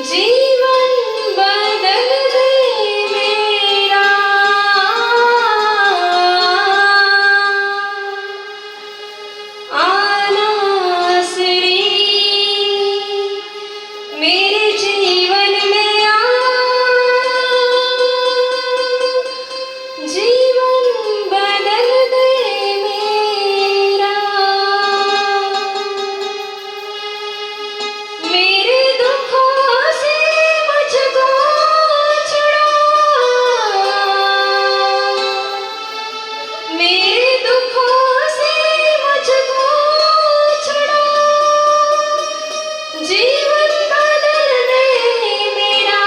जीवन बदल दे मेरा, आना श्री मेरे जीवन में आ, जीवन बदल दे मेरा। मेरे दुखों से मुझको छुड़ा, मेरे दुखों से मुझको छुड़ा, जीवन बदल दे मेरा,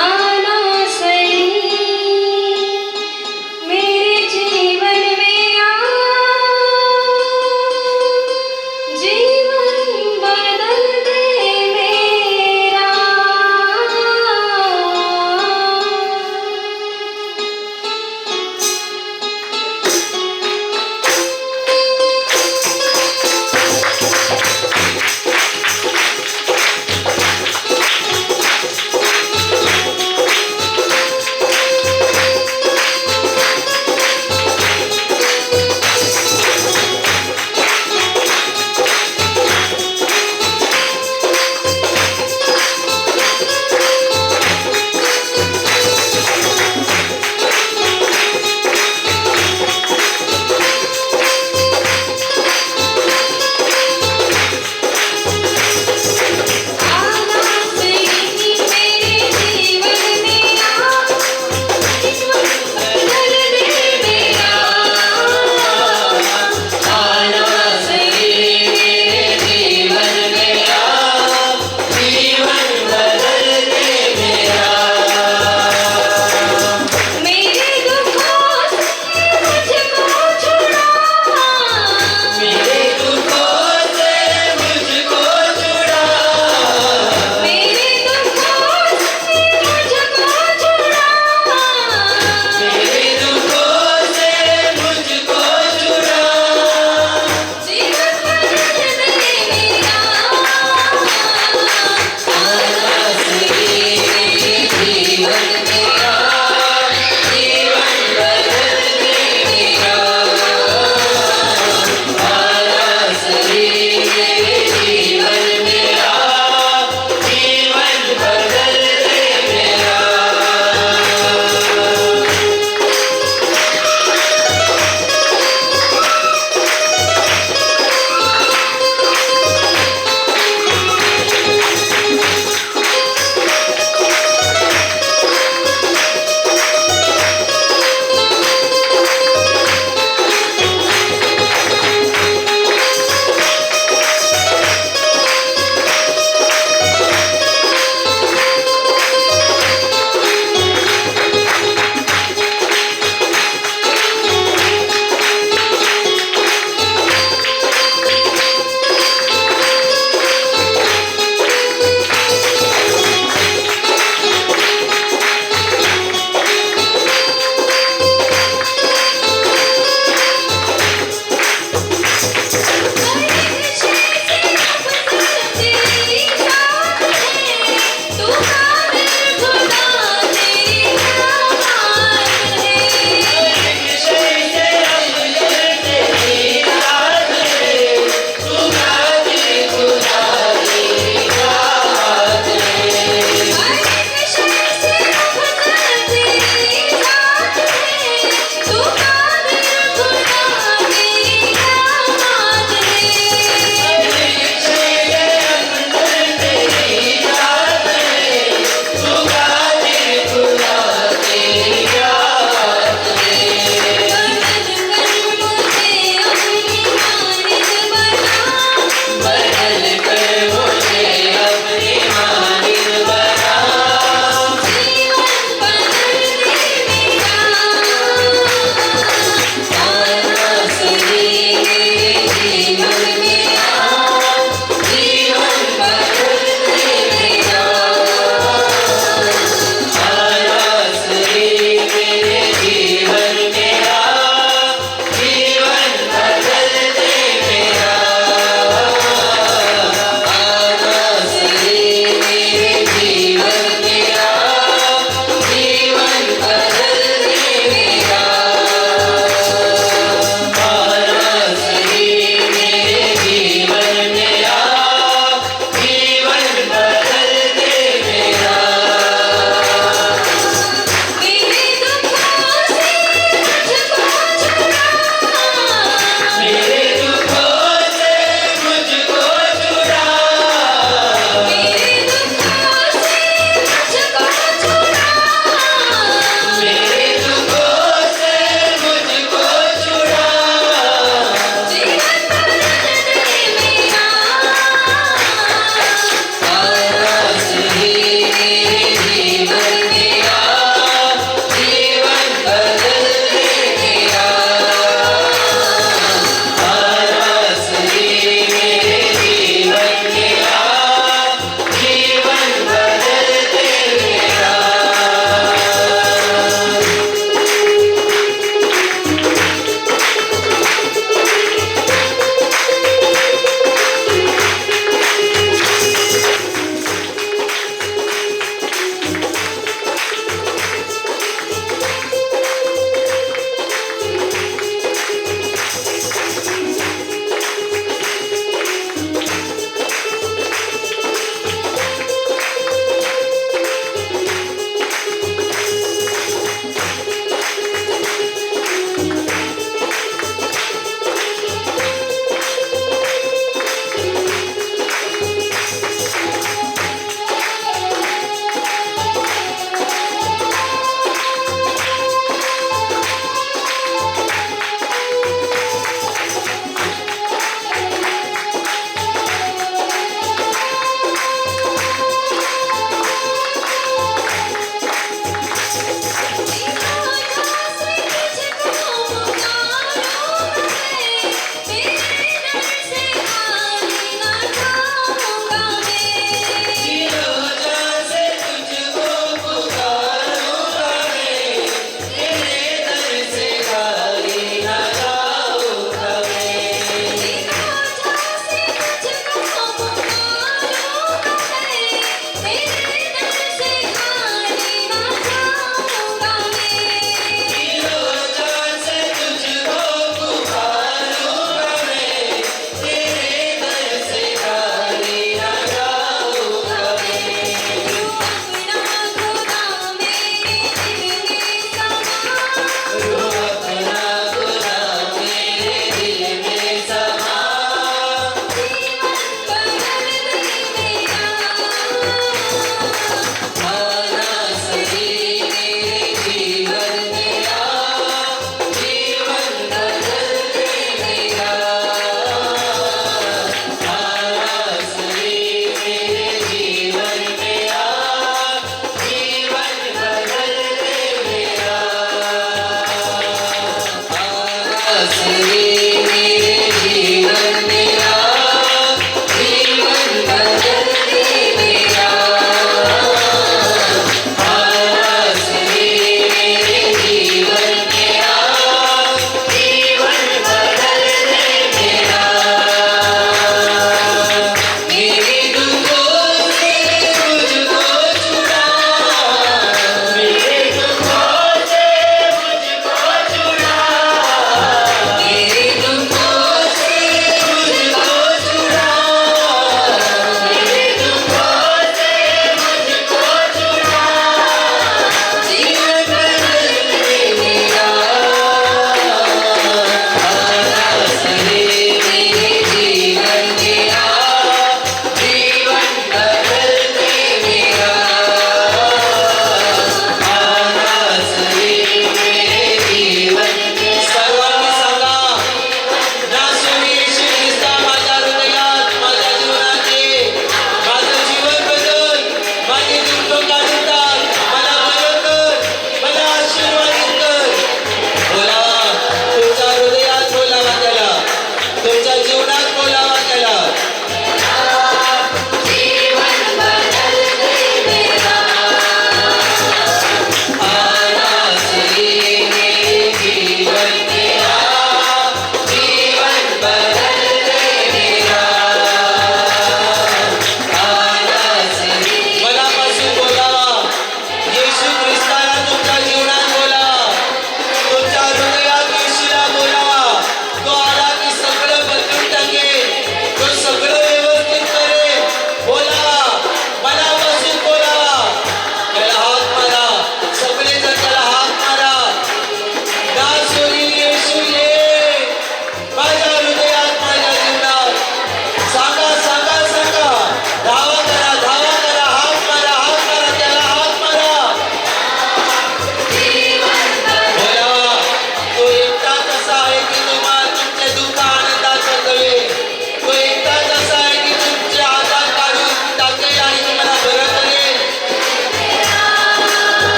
आना सही मेरे जीवन में आ, जीवन बदल दे मेरा।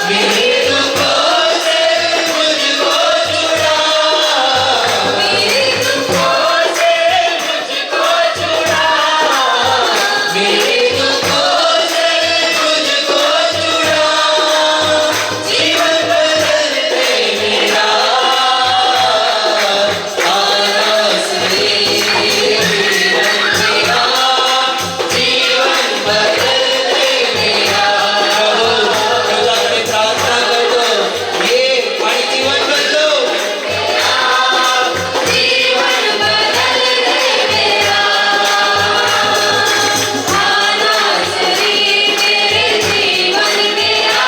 मेरे दुखों से मुझको छुड़ा, मेरे दुखों से मुझको छुड़ा, मेरे दुखों से मुझको छुड़ा, जीवन बदल दे मेरा, आना सही जीवन मेरा, जीवन बदल दे मेरा। प्रभु में प्रार्थना कर दो, ये आणि जीवन बदलो, जीवन बदल दे मेरा, आना सही मेरे जीवन मेरा,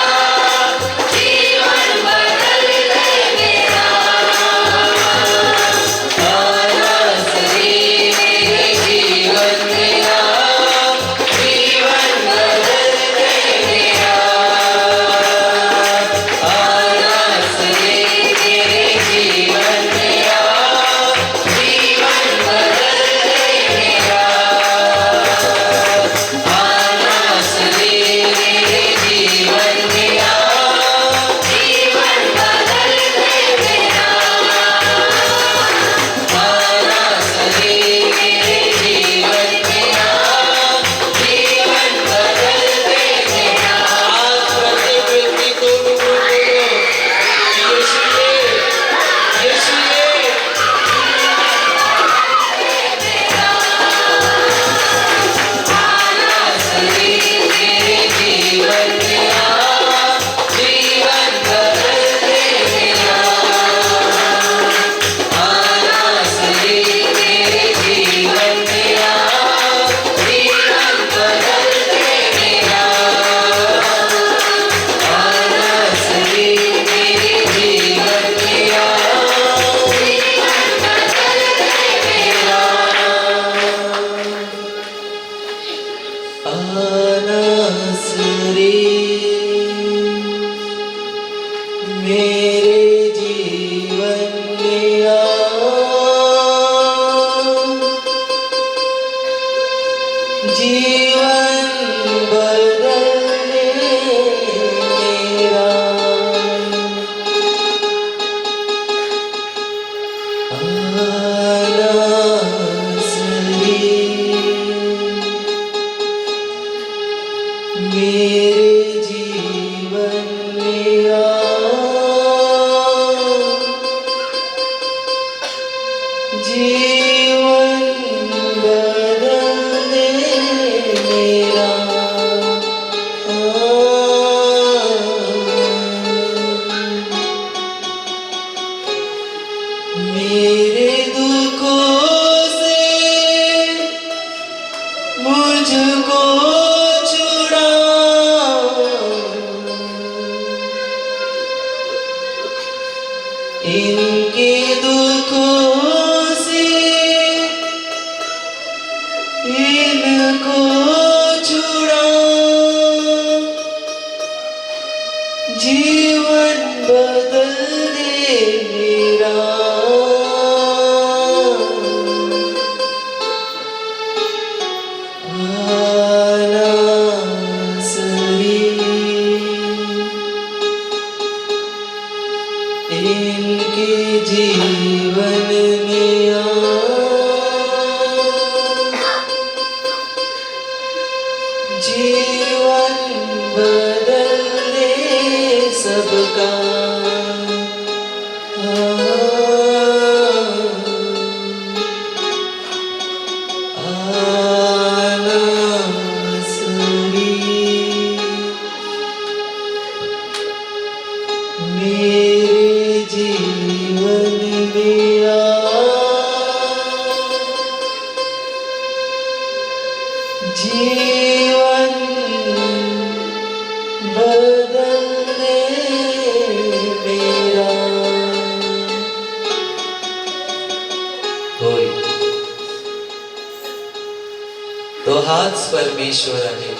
जीवन बदल दे मेरा, आना सही मेरे जीवन मेरा, जीवन बदल दे मेरा, आना सही मेरे जीवन मेरा, जीवन बदल दे मेरा, आना सही मेरे जीवन मेरा, जीवन बदल दे मेरा, आना सही मेरे जीवन मेरा, जीवन बदल दे मेरा। आज प्रत्येक व्यक्ती तोंड उघडून बोलो, येशू ये, येशू ये। आना सही मेरे जीवन मेरा, जीवन बदल दे मेरा, आना सही मेरे जीवन मेरा, जीवन बदल दे मेरा, आना सही मेरे जीवन मेरा, जीवन बदल दे मेरा, आना सही मेरे जीवन मेरा, जीवन बदल दे मेरा, आना सही मेरे जीवन मेरा, जीवन बदल दे मेरा, मेरे दुखों से मुझको छुड़ा, इनके दुखों से इनको छुड़ा, जीवन बदल दे मेरा, आना सही इनके जीवन में आ, जीवन बदल दे सबका, आना सही मेरे जीवन में आ, जीवन बदल दे मेरा। होय, तो हाच परमेश्वर आहे,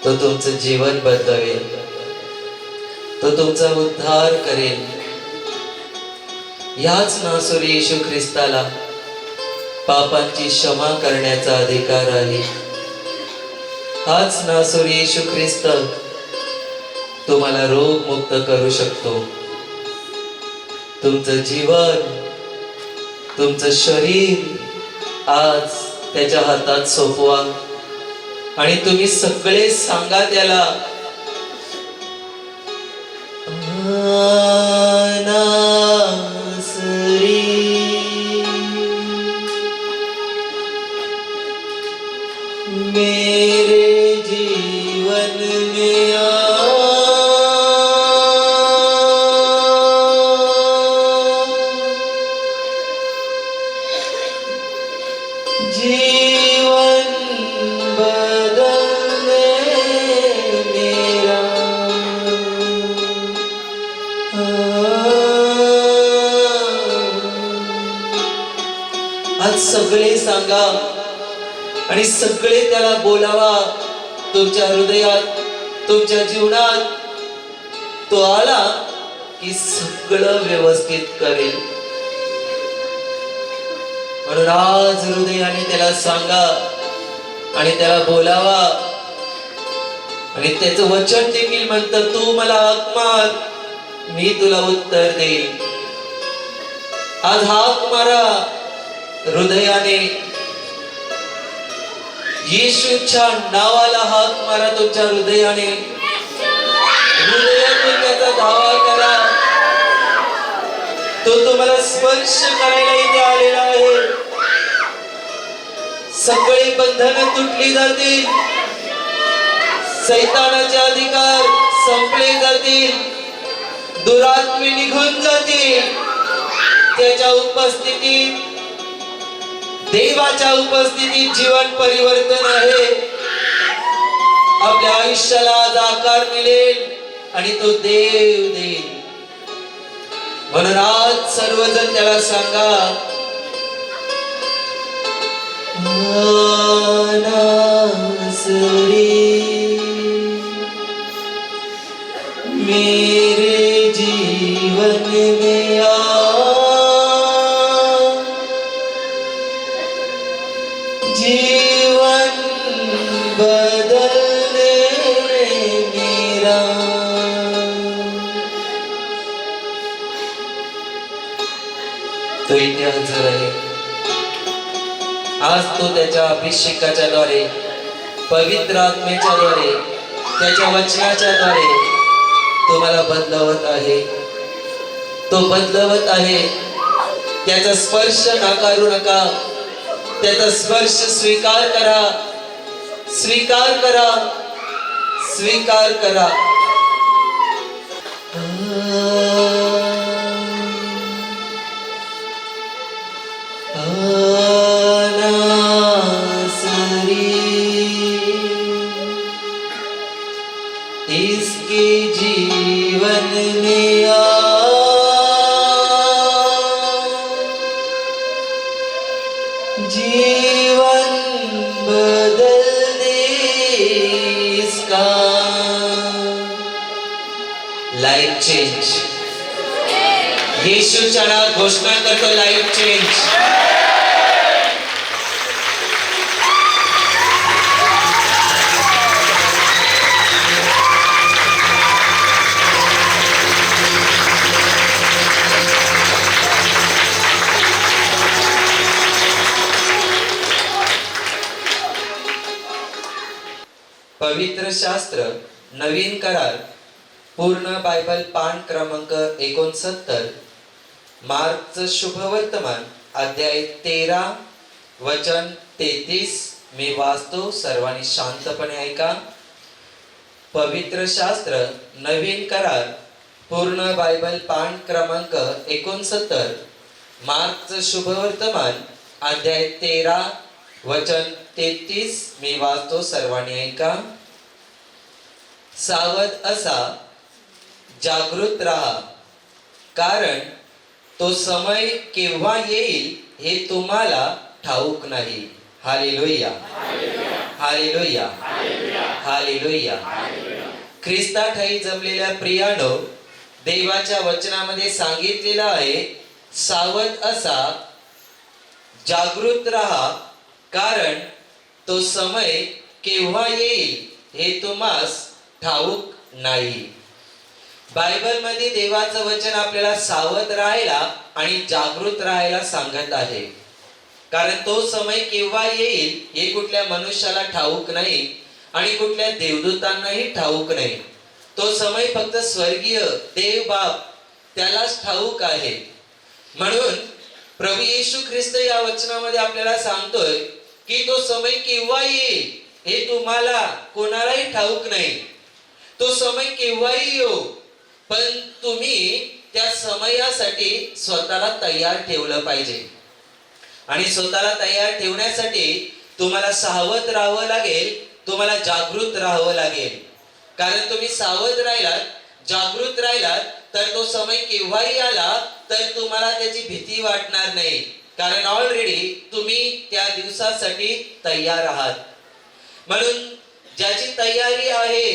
तो तुमचं जीवन बदलवेल, तो तुमचा उद्धार करेल। याच नासुरी येशू ख्रिस्ताला पापांची क्षमा करण्याचा अधिकार आहे। हाच नासुरी येशू ख्रिस्त तुम्हाला रोगमुक्त करू शकतो. तुमचं जीवन, तुमचं शरीर आज त्याच्या हातात सोपवा आणि तुम्ही सगळे सांगा त्याला, मेरे जीवन में आ, जीवन बदलने मेरा आज सगळे सांगा आणि सगळे त्याला बोलावा. तुमच्या हृदयात, तुमच्या जीवनात तो आला की सगळं व्यवस्थित करेल. म्हणून आज हृदयाने त्याला सांगा आणि त्याला बोलावा. आणि त्याचं वचन देखील म्हणतं, तू मला हाक मार, मी तुला उत्तर देईल. आज हाक मारा हृदयाने, येशूच्या नावाला हाक मारा तुमच्या हृदयाने. हृदयातून त्याचा धावा करा. तो तुम्हाला स्पर्श करायला इथे आलेला आहे. सगळी बंधनं तुटली जातील, सैतानाचे अधिकार संपले जातील, दुरात्मे निघून जातील. त्याच्या उपस्थितीत, देवाच्या उपस्थितीत जीवन परिवर्तन आहे. आपल्या आयुष्याला आज आकार मिळेल आणि तो देव देईल. म्हणून आज सर्वजण त्याला सांगा, मेरे जीवन में आ, जीवन बदलने मेरा. तो इथे हजर आहे. आज तो त्याच्या अभिषेकाच्या द्वारे, पवित्र आत्मेच्या द्वारे, त्याच्या वचनाच्या द्वारे तुम्हाला बदलवत आहे. तो बदलवत आहे. त्याचा स्पर्श नाकारू नका. त्याचा स्पर्श स्वीकार करा, स्वीकार करा, स्वीकार करा. इसके जीवन में आ, जीवन बदलने इसका. Life change. येशूच्या नावात घोषणा करतो, लाइफ चेंज. पवित्र शास्त्र नवीन करार पूर्ण बायबल पान क्रमांक 69, मार्कचं शुभवर्तमान अध्याय 13 वचन 33. मी वाचतो, सर्वांनी शांतपणे ऐका. पवित्र शास्त्र नवीन करार पूर्ण बायबल पान क्रमांक 69, मार्कचं शुभवर्तमान अध्याय 13 वचन 33. मी वाचतो, सर्वांनी ऐका. सावध असा, जागृत राहा, कारण तो समय केव्हा येईल हे तुम्हाला ठाऊक नाही. Hallelujah, hallelujah, hallelujah. ख्रिस्ताठाई जमलेल्या प्रियानो, देवाच्या वचनामध्ये सांगितलेलं आहे, सावध असा, जागृत राहा, कारण तो समय केव्हा येईल हे तुम्हास ठाऊक नाही. बायबलमध्ये देवाचं वचन आपल्याला सावध राहायला आणि जागृत राहायला सांगत आहे. कारण तो समय केव्हा येईल हे कुठल्या मनुष्याला ठाऊक नाही आणि कुठल्या देवदूतांनाही ठाऊक नाही. तो समय फक्त स्वर्गीय देव बाप त्यालाच ठाऊक आहे. म्हणून प्रभू येशू ख्रिस्त या वचनामध्ये आपल्याला सांगतोय की तो समय केव्हा येईल हे तुम्हाला कोणालाही ठाऊक नाही. तो समय केव्हाही येऊ, पण तुम्ही त्या समयासाठी स्वतःला तयार ठेवलं पाहिजे. आणि स्वतःला तयार ठेवण्यासाठी तुम्हाला सावध राहावं लागेल, तुम्हाला जागृत राहावं लागेल. कारण तुम्ही सावध राहिलात, जागृत राहिलात तर तो समय केव्हाही आला तर तुम्हाला त्याची भीती वाटणार नाही. कारण ऑलरेडी तुम्ही त्या दिवसासाठी तयार आहात. म्हणून ज्याची तयारी आहे,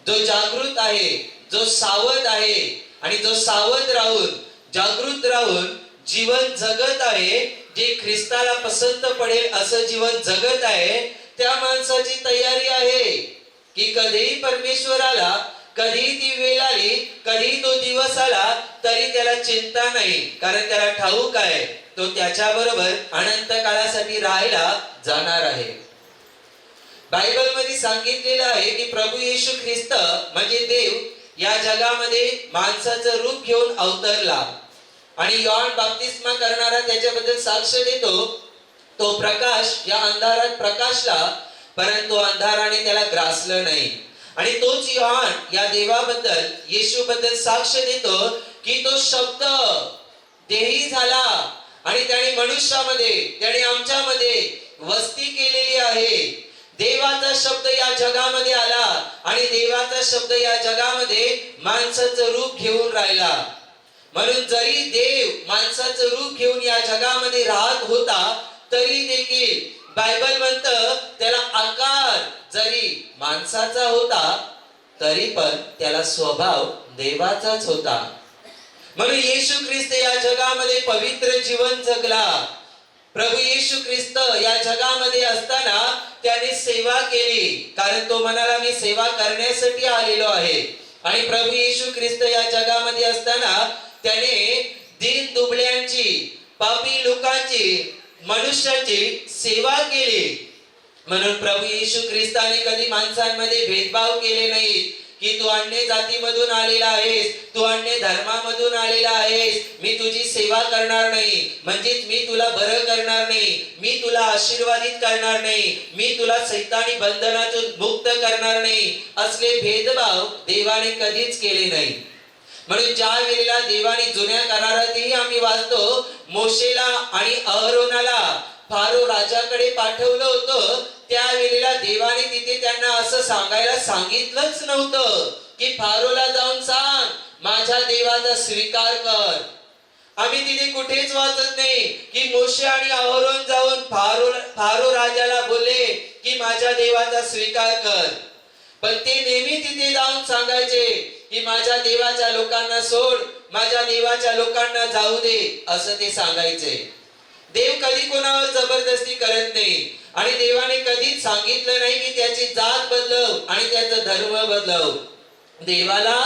जो जागृत आहे, जो सावध आहे आणि जो सावध राहून जागृत राहून जीवन जगत आहे, जे ख्रिस्ताला पसंत पडेल असं जीवन जगत आहे, त्या माणसाची तयारी आहे की कधीही परमेश्वराला, कधी ती वेळ आली, कधी तो दिवस आला तरी त्याला चिंता नाही. कारण त्याला ठाऊक आहे तो त्याच्या बरोबर अनंत काळासाठी राहायला जाणार आहे. बायबल मध्ये सांगितलेलं आहे की प्रभू येशू ख्रिस्त म्हणजे देव या जगामध्ये माणसाचं रूप घेऊन अवतरला. आणि यॉहन बाप्तिस्मा करणारा त्याच्याबद्दल साक्ष देतो, तो प्रकाश या अंधारात प्रकाशला, परंतु अंधाराने त्याला ग्रासलं नाही. आणि तोच यॉहन या देवाबद्दल, येशूबद्दल साक्ष देतो की तो शब्द देही झाला आणि त्याने मनुष्यामध्ये, त्याने आमच्यामध्ये वस्ती केलेली आहे. देवाचा शब्द या जगामध्ये आला आणि देवाचा शब्द या जगामध्ये माणसाचं रूप घेऊन राहिला. म्हणून जरी देव माणसाचं रूप घेऊन या जगामध्ये राहत होता तरी देखील बायबल म्हणतं त्याला आकार जरी माणसाचा होता तरी पण त्याला स्वभाव देवाचाच होता. म्हणून येशू ख्रिस्त या जगामध्ये पवित्र जीवन जगला. प्रभू येशू ख्रिस्त या जगामध्ये असताना त्याने सेवा केली. कारण तो म्हणाला मी सेवा करण्यासाठी आलेलो आहे. आणि प्रभू येशू ख्रिस्त या जगामध्ये असताना त्याने दीन दुबळ्यांची, पापी लोकांची, मनुष्याची सेवा केली. म्हणून प्रभू येशू ख्रिस्ताने कधी माणसांमध्ये भेदभाव केले नाही की तू अन्य जातीमधून आलेला आहेस, तू अन्य धर्मामधून आलेला आहेस, मी तुझी सेवा करणार नाही, म्हणजेच मी तुला बरं करणार नाही, मी तुला आशीर्वादित करणार नाही, मी तुला सैतानी बंधनातून मुक्त करणार नाही, असले भेदभाव देवाने कधीच केले नाही. म्हणून ज्या वेळेला देवाने जुन्या करारातही आम्ही वाचतो, मोशेला आणि अहरोनाला फारो राजाकडे पाठवलं होतं, त्यावेळेला देवाने तिथे त्यांना असं सांगायला सांगितलंच नव्हतं की फारोला जाऊन सांग माझ्या देवाचा स्वीकार कर. आम्ही तिथे कुठेच वाचत नाही की मोशे आणि अहरोन जाऊन फारो राजाला बोलले की माझ्या देवाचा स्वीकार कर. पण ते नेहमी तिथे जाऊन सांगायचे की माझ्या देवाच्या लोकांना सोड, माझ्या देवाच्या लोकांना जाऊ दे, असं ते सांगायचे. देव कधी कोणावर जबरदस्ती करत नाही आणि देवाने कधीच सांगितलं नाही की त्याची जात बदलव आणि त्याचा धर्म बदलव. देवाला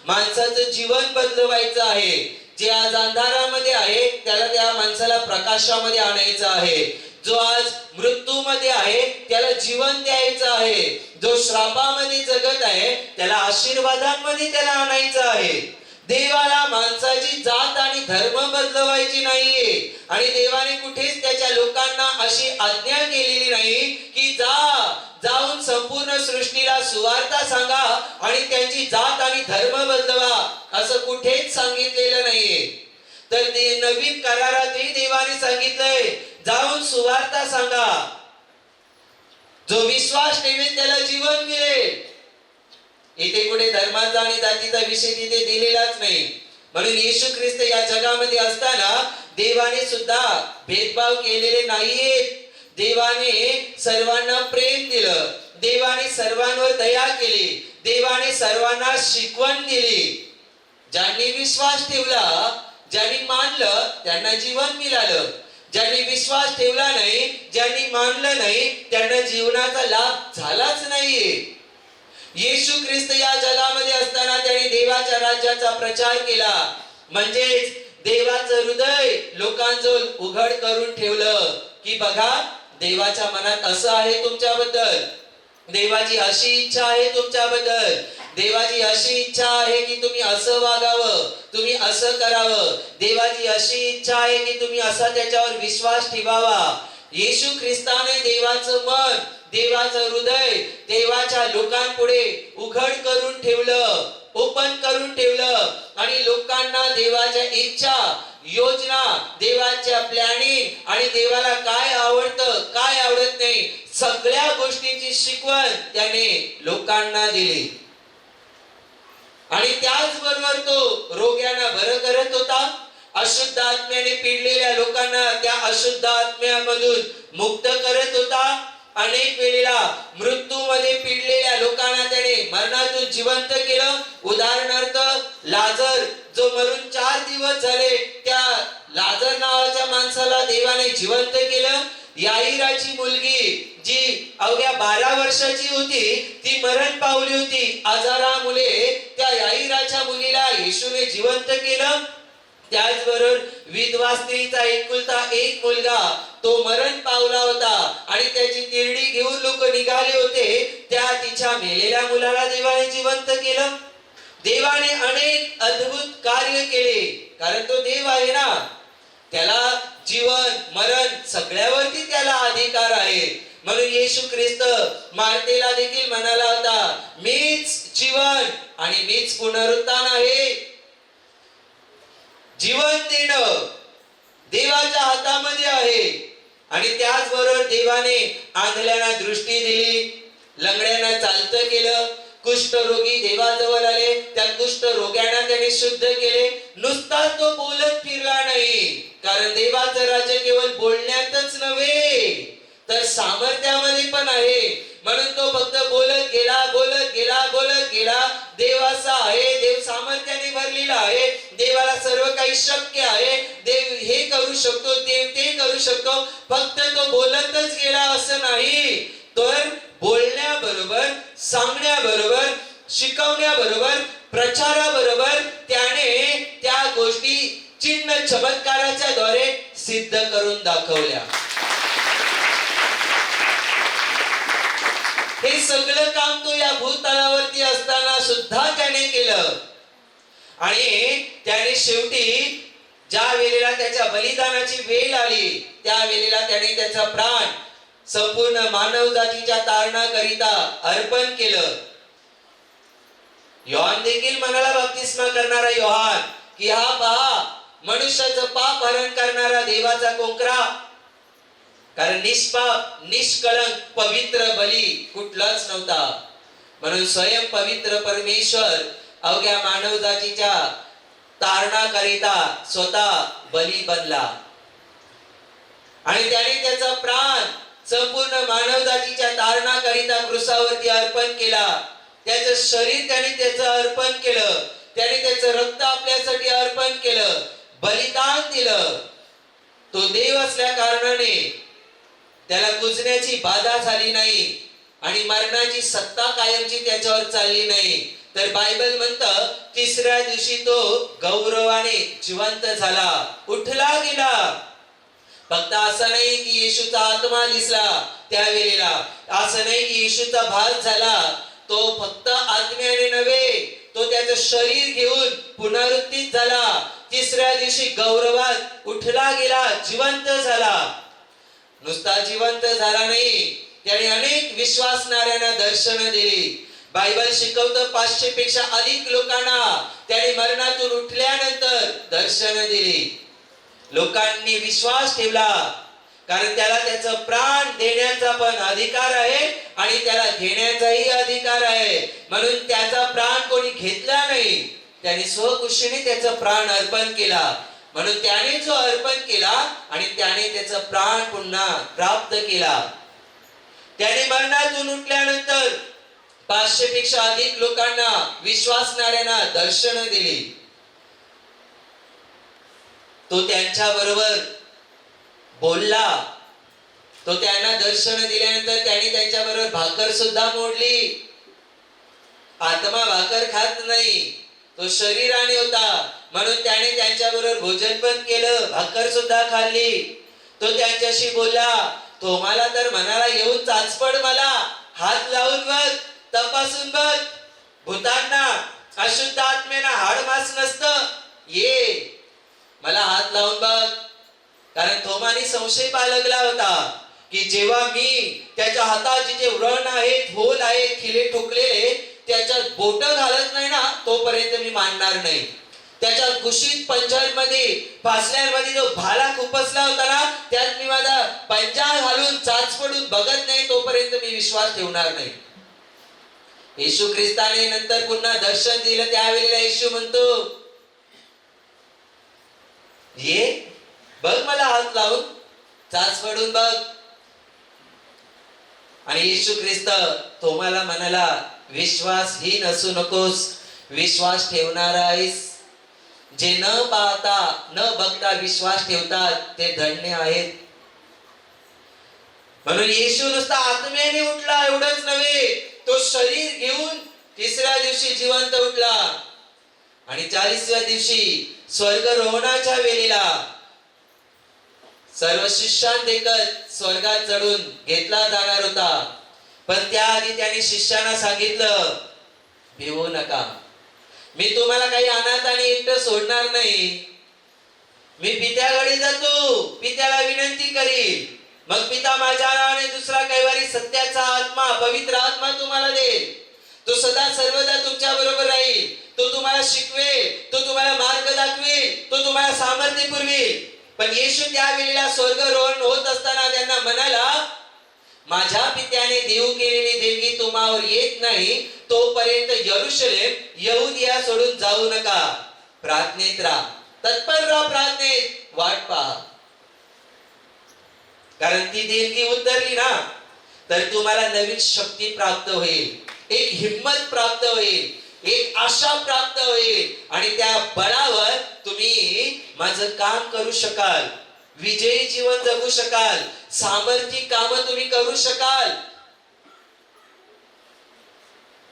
माणसाचं जीवन बदलवायचं आहे. जे आज अंधारामध्ये आहे त्याला त्या माणसाला प्रकाशामध्ये आणायचं आहे. जो आज मृत्यूमध्ये आहे त्याला जीवन द्यायचं आहे. जो श्रापामध्ये जगत आहे त्याला आशीर्वादांमध्ये त्याला आणायचं आहे. देवाला माणसाची जात आणि धर्म बदलवायची नाहीये. आणि देवाने कुठेच त्याच्या लोकांना अशी आज्ञा केलेली नाही की जाऊन संपूर्ण सृष्टीला सुवार्ता सांगा आणि त्यांची जात आणि धर्म बदलवा, असं कुठेच सांगितलेलं नाहीये. तर ते नवीन करारातही देवाने सांगितलंय जाऊन सुवार्ता सांगा. जो विश्वास ठेवेल त्याला जीवन मिळेल. इथे कुठे धर्माचा आणि जातीचा विषय तिथे दिलेलाच नाही. म्हणून येशू ख्रिस्त या जगामध्ये असताना देवाने सुद्धा भेदभाव केलेले नाहीयेत. देवाने सर्वांना प्रेम दिलं, देवाने सर्वांवर दया केली, देवाने सर्वांना शिकवण दिली. ज्यांनी विश्वास ठेवला, ज्यांनी मानलं त्यांना जीवन मिळालं. ज्यांनी विश्वास ठेवला नाही, ज्यांनी मानलं नाही, त्यांना जीवनाचा लाभ झालाच नाहीये. येशू ख्रिस्त या जगामध्ये असताना त्याने देवाच्या राज्याचा प्रचार केला. म्हणजेच देवाचं हृदय लोकांजवळ उघड करून ठेवलं की बघा, देवाच्या मनात असं आहे तुमच्याबद्दल, देवाची अशी इच्छा आहे तुमच्याबद्दल, देवाची अशी इच्छा आहे की तुम्ही असं वागावं, तुम्ही असं करावं, देवाची अशी इच्छा आहे की तुम्ही असा त्याच्यावर विश्वास ठेवावा. येशू ख्रिस्ताने देवाचं मन, देवाचं हृदय देवाच्या लोकांपुढे उघड करून ठेवलं, ओपन करून ठेवलं आणि लोकांना देवाच्या इच्छा, योजना, देवाच्या प्लॅनिंग आणि देवाला काय आवडतं काय आवडत नाही सगळ्या गोष्टींची शिकवण त्याने लोकांना दिली. आणि त्याचबरोबर तो रोग्यांना बरं करत होता. अशुद्ध आत्म्याने पीडलेल्या लोकांना त्या अशुद्ध आत्म्यामधून मुक्त करत होता. अनेक वेळेला मृत्यूमध्ये पीडलेल्या लोकांना त्याने मरणातून जिवंत केलं. उदाहरणार्थ लाजर जो मरून 4 दिवस झाले, त्या लाजर नावाच्या माणसाला देवाने जिवंत केलं. याईराची मुलगी जी अवघ्या 12 वर्षाची होती, ती मरण पावली होती आजारामुळे. त्या याईराच्या मुलीला येशूने जिवंत केलं. त्याचबरोबर विधवा स्त्रीचा एकुलता एक मुलगा तो मरण पावला होता आणि त्याची तिरडी घेऊन लोक निघाले होते. त्या तिच्या मेलेल्या मुलाला देवाने जिवंत केलं. देवाने अनेक अद्भुत कार्य केले, कारण तो देव आहे ना. त्याला जीवन मरण सगळ्यावरती त्याला अधिकार आहे. म्हणून येशू ख्रिस्त मार्तेला देखील म्हणाला होता, मीच जीवन आणि मीच पुनरुत्थान आहे. जीवन देणं देवाच्या हातामध्ये आहे. आणि त्याचबरोबर देवाने आंधळ्यांना दृष्टी दिली, लंगड्यांना चालतं केलं, कुष्ठरोगी देवाजवळ आले, त्या कुष्ठरोग्यांना त्याने शुद्ध केले. नुसता तो बोलत फिरला नाही, कारण देवाचं राज्य केवळ बोलण्यातच नव्हे तर सामर्थ्यामध्ये पण आहे. म्हणून तो फक्त बोलत गेला, बोलत गेला, बोलत गेला. देव असा आहे, देव सामर्थ्याने भरलेला आहे, देवाला सर्व काही शक्य आहे, देव हे करू शकतो, देव ते करू शकतो. फक्त तो बोलतच गेला असं नाही, तर बोलण्याबरोबर, सांगण्याबरोबर, शिकवण्याबरोबर, प्रचाराबरोबर त्याने त्या गोष्टी चिन्ह चमत्काराच्या द्वारे सिद्ध करून दाखवल्या. हे सगळं काम तो या भूतलावरती असताना सुद्धा त्याने केलं. आणि त्याने शेवटी ज्या वेळेला त्याच्या बलिदानाची वेळ आली, त्या वेळेला त्याने त्याचा प्राण संपूर्ण मानव जातीच्या तारणाकरिता अर्पण केलं. योहान देखील म्हणाला, बप्तिस्मा करणारा योहान, की हा पहा मनुष्याचं पाप हरण करणारा देवाचा कोकरा. कारण निष्पाप, निष्कळंक, पवित्र बली कुठलाच नव्हता. म्हणून स्वयं पवित्र परमेश्वर अवघ्या मानव जातीच्या तारणाकरिता स्वतः बली बनला. आणि त्याने त्याचा प्राण संपूर्ण मानव जातीच्या तारणाकरिता क्रूसावरती अर्पण केला. त्याचं शरीर त्याने त्याचं अर्पण केलं, त्याने त्याचं रक्त आपल्यासाठी अर्पण केलं, बलिदान दिलं. तो देव असल्या कारणाने त्याला कुजण्याची बाधा झाली नाही आणि मरणाची सत्ता कायमची त्याच्यावर चालली नाही. तर बायबल म्हणतं, तिसऱ्या दिवशी तो गौरवाने जिवंत झाला, उठला गेला. फक्त असं नाही की येशूचा आत्मा दिसला त्यावेळेला, असं नाही की येशूचा भास झाला. तो फक्त आत्म्याने नव्हे, तो त्याचं शरीर घेऊन पुनरुत्थित झाला. तिसऱ्या दिवशी गौरवात उठला गेला, जिवंत झाला. नुसता जिवंत झाला नाही, त्याने अनेक विश्वासणाऱ्यांना दर्शन दिली. बायबल शिकवतं 500 पेक्षा अधिक लोकांना त्याने मरणातून उठल्यानंतर दर्शन दिली. लोकांनी विश्वास ठेवला, कारण त्याला त्याचं प्राण देण्याचा पण अधिकार आहे आणि त्याला घेण्याचाही अधिकार आहे. म्हणून त्याचा प्राण कोणी घेतला नाही, त्याने स्वखुशीने त्याचा प्राण अर्पण केला. म्हणून त्याने जो अर्पण केला आणि त्याने त्याचा प्राण पुन्हा प्राप्त केला. त्याने मरणातून उठल्यानंतर 500 पेक्षा अधिक लोकांना, विश्वासणाऱ्यांना दर्शन दिली. तो त्यांच्या बरोबर बोलला. तो त्यांना दर्शन दिल्यानंतर त्याने त्यांच्या बरोबर भाकर सुद्धा मोडली. आत्मा भाकर खात नाही, तो शरीराने होता, म्हणून त्याने त्यांच्याबरोबर भोजन पण केलं, भाकर सुद्धा खाल्ली. तो त्यांच्याशी बोलला, तुम्हाला तर मनाला येऊन चाचपड मला, हात लावून बघ, तपासून बघ. भूतांना, अशुद्ध आत्मेना हाड मांस नसतं, ये मला हात लावून बघ. कारण थोमाने संशय बाळगला होता की जेव्हा मी त्याच्या हाताचे जे व्रण आहेत, होल आहेत, खिले ठोकलेले, त्याच्यात बोट घालत नाही ना, तोपर्यंत मी मानणार नाही. त्याच्या कुशीत पंजरमध्ये, फासल्यांमध्ये जो भाला खुपसला होता ना, त्यात मी माझा पंजा घालून चाच पडून बघत नाही, तोपर्यंत मी विश्वास ठेवणार नाही. येशू ख्रिस्ताने नंतर पुन्हा दर्शन दिलं. त्यावेळेला येशू म्हणतो, ये बघ मला हात लावून, चाच पडून बघ. आणि येशू ख्रिस्त तुम्हाला म्हणाला, विश्वासहीन असू नकोस, विश्वास ठेवणार आहेस. जे न पाहता न बघता विश्वास ठेवतात ते धन्य आहेत. म्हणून येशू नुसता आत्म्याने उठला एवढंच नव्हे, तो शरीर घेऊन तिसऱ्या दिवशी जिवंत उठला. आणि 40व्या दिवशी स्वर्गरोहणाच्या वेळेला सर्व शिष्यांदेखत स्वर्गात चढून घेतला जाणार होता. पण त्याआधी त्याने शिष्यांना सांगितलं, भिवू नका, मी तुम्हाला काही अनाथ आणि एकटं सोडणार नाही. मी पित्याकडे जातो, पित्याला विनंती करील, मग पिता माझ्या नावाने दुसरा कैवारी सत्याचा आत्मा, पवित्र आत्मा तुम्हाला देईल. तो सदा सर्वदा तुमच्या बरोबर राहील. तो तुम्हाला शिकवेल, तो तुम्हाला मार्ग दाखवेल, तो तुम्हाला सामर्थ्य पुरवेल. पण येशू त्यावेळेला स्वर्गरोहण होत असताना त्यांना म्हणाला, माझ्या पित्याने देऊ केलेली देणगी तुम्हावर येत नाही, तोपर्यंत यरूशलेम, यहुदिया सोडून जाऊ नका. प्रार्थनेत राहा, तत्पर राहा, प्रार्थनेत वाट पहा. कारण ती देणगी उतरली ना, तर तुम्हाला नवीन शक्ती प्राप्त होईल, एक हिम्मत प्राप्त होईल, एक आशा प्राप्त होईल. आणि त्या बळावर तुम्ही माझं काम करू शकाल, विजयी जीवन जगू शकाल, सामर्थ्य काम तुम्ही करू शकाल.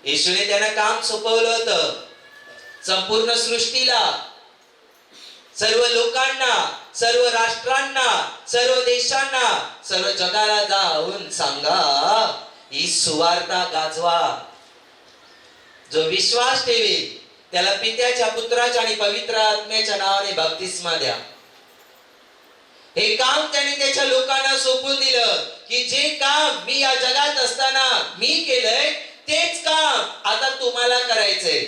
येशूने त्यांना काम सोपवलं होतं. संपूर्ण सृष्टीला, सर्व लोकांना, सर्व राष्ट्रांना, सर्व देशांना, सर्व जगाला जाऊन सांगा, ही सुवार्ता गाजवा. जो विश्वास ठेवेल त्याला पित्याच्या, पुत्राच्या आणि पवित्र आत्म्याच्या नावाने बप्तिस्मा द्या. हे काम त्याने त्याच्या लोकांना सोपवून दिलं की जे काम मी या जगात असताना मी केलंय, तेच काम आता तुम्हाला करायचंय.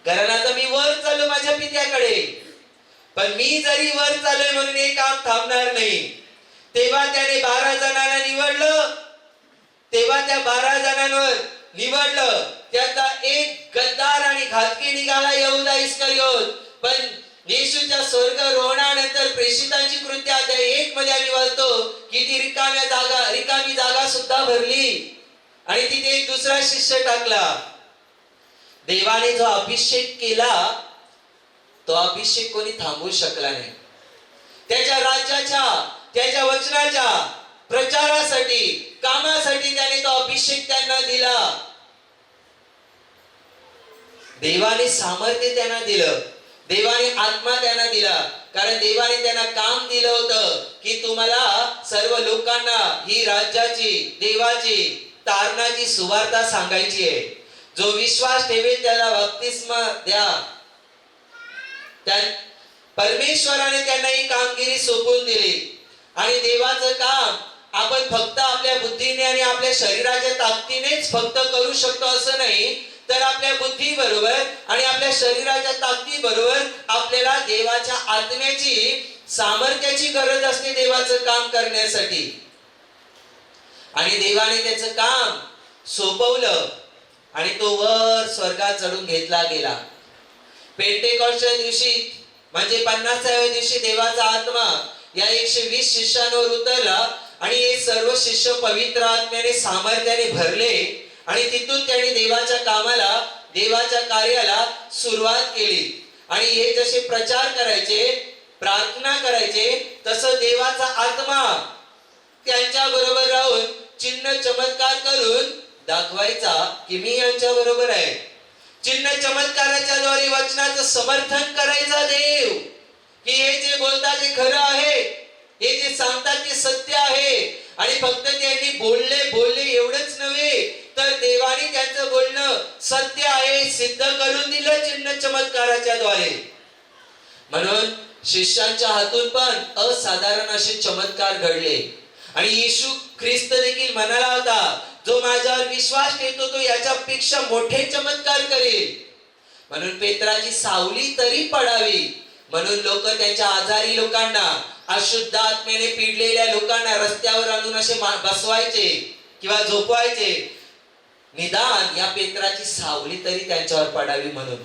कारण आता मी वर चाललो माझ्या पित्याकडे, पण मी जरी वर चाललोय म्हणून हे काम थांबणार नाही. तेव्हा त्याने 12 जणांना निवडलं, तेव्हा त्या 12 जणांवर निवडलं. त्यातला एक गद्दार आणि घातकी निघाला, यहुदा इस्करियोत. पण येशूच्या स्वर्गरोहणानंतर प्रेषितांची कृत्य अध्याय 1 मध्ये आम्ही वाचतो की ती रिकामी जागा सुद्धा भरली आणि तिथे एक दुसरा शिष्य टाकला. देवाने जो अभिषेक केला, तो अभिषेक कोणी थांबवू शकला नाही. त्याच्या राज्याच्या, त्याच्या वचनाच्या प्रचारासाठी, कामासाठी त्याने तो अभिषेक त्यांना दिला. देवाने सामर्थ्य त्यांना दिलं, देवाने आत्मा त्यांना दिला. कारण देवाने त्यांना काम दिलं होतं की तुम्हाला सर्व लोकांना ही राज्याची, देवाची, तारणाची सुवार्ता सांगायची आहे. जो विश्वास ठेवेल त्याला बप्तिस्मा द्या. परमेश्वराने त्यांना ही कामगिरी सोपवून दिली. आणि देवाचं काम आपण फक्त आपल्या बुद्धीने आणि आपल्या शरीराच्या ताकदीनेच फक्त करू शकतो असं नाही, तर आपल्या बुद्धी बरोबर आणि आपल्या शरीराच्या ताकदी बरोबर आपल्याला देवाच्या आत्म्याची, सामर्थ्याची गरज असते देवाचं काम करण्यासाठी. आणि देवाने त्याचं काम सोपवलं आणि तो वर स्वर्गात चढून घेतला गेला. पेंटेकॉस्टच्या दिवशी म्हणजे 50व्या दिवशी देवाचा आत्मा या 120 शिष्यांवर उतरला आणि हे सर्व शिष्य पवित्र आत्म्याने, सामर्थ्याने भरले. आणि तिथून त्यांनी देवाच्या कामाला, देवाच्या कार्याला सुरुवात केली. आणि हे जसे प्रचार करायचे, प्रार्थना करायचे, तसं देवाचा आत्मा त्यांच्या बरोबर राहून चिन्ह चमत्कार करून दाखवायचा की मी यांच्या बरोबर आहे. चिन्ह चमत्काराच्या द्वारे सर्वही वचनाचं समर्थन करायचा देव, की हे जे बोलतात ते खरं आहे, हे जे सांगतात ते सत्य आहे. आणि फक्त त्यांनी बोलले एवढंच नव्हे, तर देवाने त्यांचं बोलणं सत्य आहे सिद्ध करून दिलं चिन्ह चमत्काराच्या द्वारे. म्हणून शिष्यांच्या हातून पण असाधारण असे चमत्कार घडले. आणि येशू ख्रिस्त देखील म्हणाला होता, जो माझ्यावर विश्वास ठेवतो तो याच्यापेक्षा मोठे चमत्कार करेल. म्हणून पेत्राची सावली तरी पडावी म्हणून लोक त्यांच्या आजारी लोकांना, अशुद्ध आत्म्याने पिडलेल्या लोकांना रस्त्यावर आणून असे बसवायचे किंवा झोपवायचे, निदान या पेत्राची सावली तरी त्यांच्यावर पडावी म्हणून.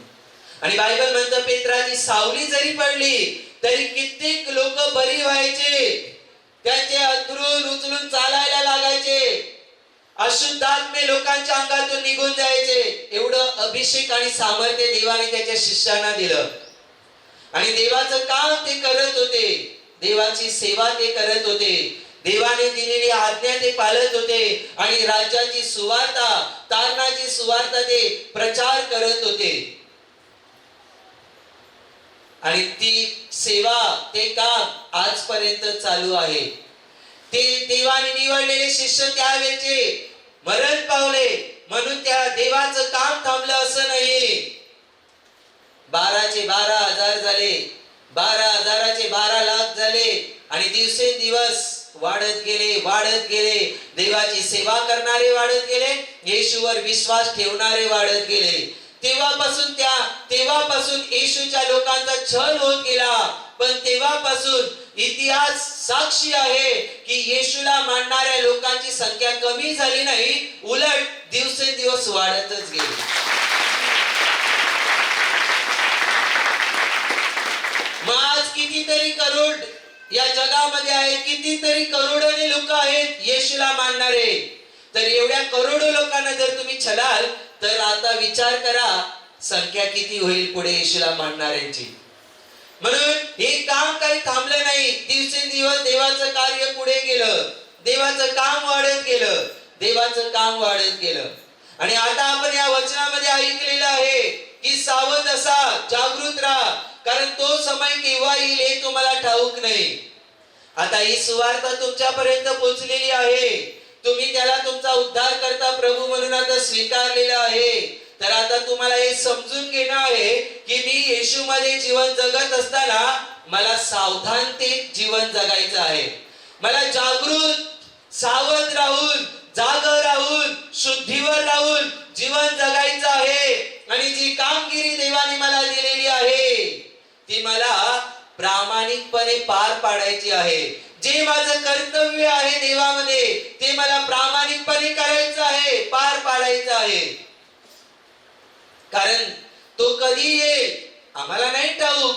आणि बायबल म्हणतं पेत्राची सावली जरी पडली तरी कित्येक लोक बरी व्हायचे, त्यांचे अंथरूण उचलून चालायला लागायचे, अशुद्ध आत्मे लोकांच्या अंगातून निघून जायचे. एवढं अभिषेक आणि सामर्थ्य देवाने त्याच्या शिष्यांना दिलं. आणि देवाचं काम ते करत होते, देवाची सेवा ते करत होते, देवाने दिलेली आज्ञा ते पाळत होते आणि राज्याची सुवार्ता, तारणाची सुवार्ता ते प्रचार करत होते. आणि ती सेवा, ते काम आजपर्यंत चालू आहे. ते देवाने निवडलेले शिष्य त्यावेळेचे मरण पावले म्हणून त्या देवाचं काम थांबलं असं नाही. 12चे 12,000 झाले, 12,000चे 12 लाख झाले आणि दिवसेंदिवस वाढत गेले. देवाची सेवा करणारे वाढत गेले, येशूवर विश्वास ठेवणारे वाढत गेले. तेव्हापासून येशूच्या लोकांचा छळ होत गेला. पण तेव्हापासून इतिहास साक्षी आहे की येशूला मानणाऱ्या लोकांची संख्या कमी झाली नाही, उलट दिवसेंदिवस वाढतच गेली. मग आज कितीतरी करोड या जगामध्ये आहेत, कितीतरी करोडोने लोक आहेत येशूला मानणारे. तर एवढ्या करोडो लोकांना जर तुम्ही छळाल तर आता विचार करा संख्या किती होईल पुढे येशूला मानणाऱ्यांची. म्हणून हे काम काही थांबलं नाही, दिवसेंदिवस देवाचं कार्य पुढे गेलं, देवाचं काम वाढत गेलं. आणि आता आपण या वचनामध्ये ऐकलेलं आहे की सावध असा, जागृत राहा, कारण तो समय केव्हा येईल हे तुम्हाला ठाऊक नाही. आता ही सुवार्ता तुमच्यापर्यंत पोहोचलेली आहे, तुम्ही त्याला तुमचा उद्धारकर्ता प्रभू म्हणून आता स्वीकारलेला आहे. तर आता तुम्हाला हे समजून घेणं आहे की मी येशूमध्ये जीवन जगत असताना मला सावधानतेत जीवन जगायचं आहे. मला जागृत, सावध राहून, जागर राहून, शुद्धीवर राहून जीवन जगायचं आहे. आणि जी कामगिरी देवाने मला दिलेली आहे ती मला प्रामाणिकपणे पार पाडायची आहे. जे माझं कर्तव्य आहे देवामध्ये ते मला प्रामाणिकपणे करायचं आहे, पार पाडायचं आहे. कारण तो कधी येईल आम्हाला नाही ठाऊक,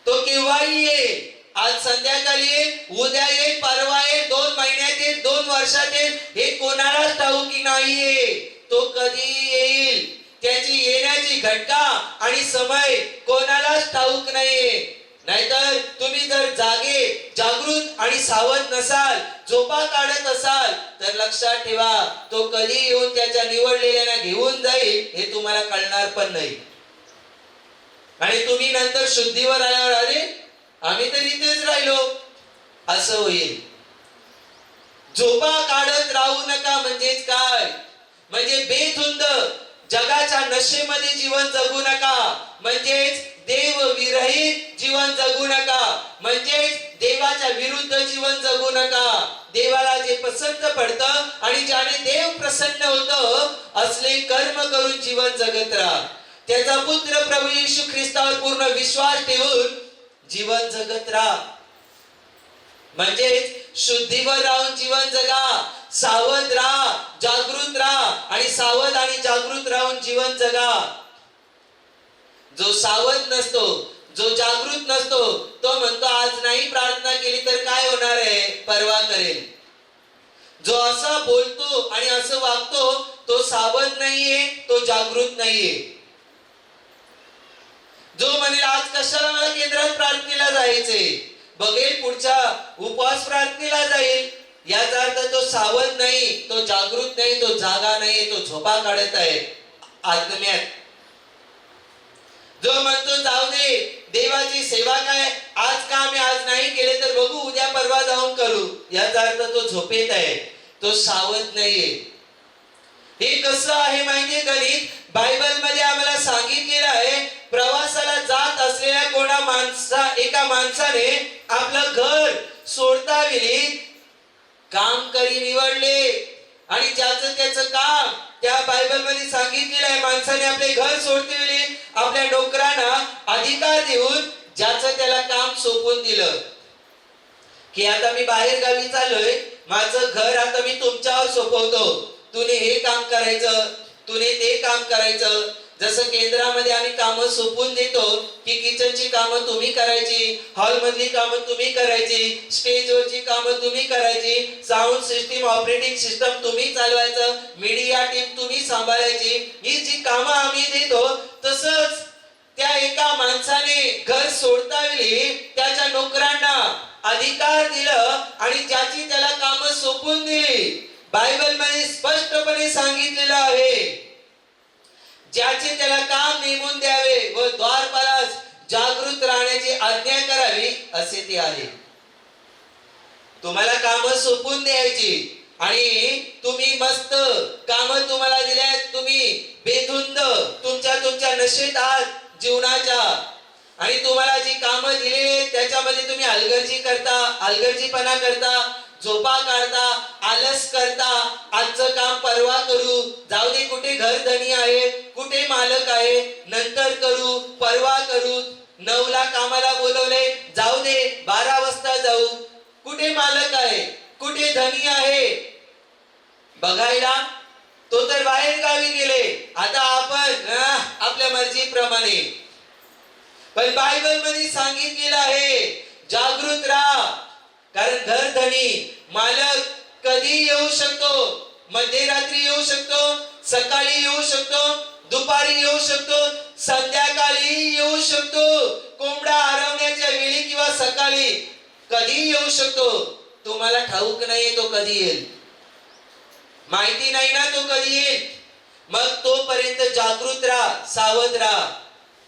तो केव्हाही येईल. आज संध्याकाळी येईल, उद्या येईल, परवा येईल, 2 महिन्यात येईल, 2 वर्षात येईल, हे कोणालाच ठाऊक की नाहीये. तो कधी येईल त्याची येण्याची घटना आणि समय कोणालाच ठाऊक नाहीये. नाहीतर तुम्ही जर जागृत आणि सावध नसाल, झोपा काढत असाल तर लक्षात ठेवा तो कधी येऊन त्याच्या निवडलेल्यांना घेऊन जाईल हे तुम्हाला कळणार पण नाही. आणि तुम्ही नंतर शुद्धीवर आल्यावर अरे आम्ही तर इथेच राहिलो असं होईल. झोपा काढत राहू नका म्हणजेच काय, म्हणजे बेधुंद जगाच्या नशेमध्ये जीवन जगू नका, म्हणजेच देव विरहित जीवन जगू नका, म्हणजेच देवाच्या विरुद्ध जीवन जगू नका. देवाला जे पसंत पडतं आणि ज्याने देव प्रसन्न होतं असले कर्म करून जीवन जगत राहा. त्याचा पुत्र प्रभू येशू ख्रिस्तावर पूर्ण विश्वास ठेवून जीवन जगत राहा. म्हणजेच शुद्धीवर राहून जीवन जगा, सावध राहा, जागृत राहा आणि सावध आणि जागृत राहून जीवन जगा. जो सावध नसतो, जो जागृत नसतो तो म्हणतो आज नाही प्रार्थना केली तर काय होणार आहे, परवा करेल. जो असा बोलतो आणि असं वागतो तो सावध नाहीये, तो जागृत नाहीये. जो म्हणेल आज कशाला मला केंद्रात प्रार्थनेला जायचे, बघेल पुढच्या उपवास प्रार्थनेला जाईल, याचा अर्थ तो सावध नाही, तो जागृत नाही, तो जागा नाही, तो झोपा काढत आहे आत्म्यात. तो म्हणतो जाऊ दे, देवाची सेवा काय, आज काम आहे, आज नाही केले तर बघू, उद्या परवा जाऊन करू. याचा अर्थ तो झोपेत आहे, तो सावध नाहीये. हे कसं आहे माहितीये गणित? बायबल मध्ये आम्हाला सांगितलेलं आहे, प्रवासाला जात असलेल्या एका माणसाने आपलं घर सोडता वेळी काम करी निवडले. आणि ज्याचं त्याचं काम, त्या बायबल मध्ये सांगितलेलं आहे, माणसाने आपले घर सोडते वेळी आपल्या नोकरांना अधिकार देऊन ज्याचं त्याला काम सोपवून दिलं, की आता मी बाहेर गावी चाललोय, माझं घर आता मी तुमच्यावर सोपवतो, तुने हे काम करायचं, तुने ते काम करायचं. जसं केंद्रामध्ये आम्ही कामं सोपवून देतो, की किचनची कामं तुम्ही करायची, हॉल मधली कामं तुम्ही करायची, स्टेजवरची कामं तुम्ही करायची, साऊंड सिस्टीम, ऑपरेटिंग सिस्टम तुम्ही चालवायचं, मीडिया टीम तुम्ही सांभाळायची. ही जी कामं आम्ही देतो, तसंच त्या एका माणसाने घर सोडता वेळी त्याच्या नोकरांना अधिकार दिलं आणि ज्याची त्याला कामं सोपवून दिली. बायबल मध्ये स्पष्टपणे सांगितलेलं आहे, ज्याचे त्याला काम नेमून द्यावे व द्वारपालास जागृत राहण्याची आज्ञा करावी, असे ते आहे. तुम्हाला काम सोपवून द्यायची आणि तुम्ही मस्त काम तुम्हाला दिल्यात, तुम्ही बेधुंद तुमच्या नशेत आहात जीवनाच्या, आणि तुम्हाला जी कामं दिलेली त्याच्यामध्ये तुम्ही हलगर्जीपणा करता, झोपा काढता, आलस करता, आजचं काम परवा करू, जाऊ दे, कुठे घर धनी आहे, कुठे मालक आहे, नंतर करू, परवा करू, 9ला कामाला बोलवले, जाऊ दे 12 वाजता जाऊ, कुठे मालक आहे, कुठे धनी आहे बघायला, तो तर बाहेर गावी गेले, आता आपण आपल्या मर्जीप्रमाणे. पण बायबल मध्ये सांगितलेलं आहे, जागृत राहा, कारण घर धनी मालक कधी येऊ शकतो, मध्यरात्री येऊ शकतो, सकाळी येऊ शकतो, दुपारी येऊ शकतो, संध्याकाळी येऊ शकतो, कोंबडा हरवण्याच्या वेळी किंवा सकाळी कधी येऊ शकतो. तुम्हाला ठाऊक नाहीये तो कधी येईल, माहिती नाही ना तो कधी येईल. मग तोपर्यंत जागृत राहा, सावध राहा,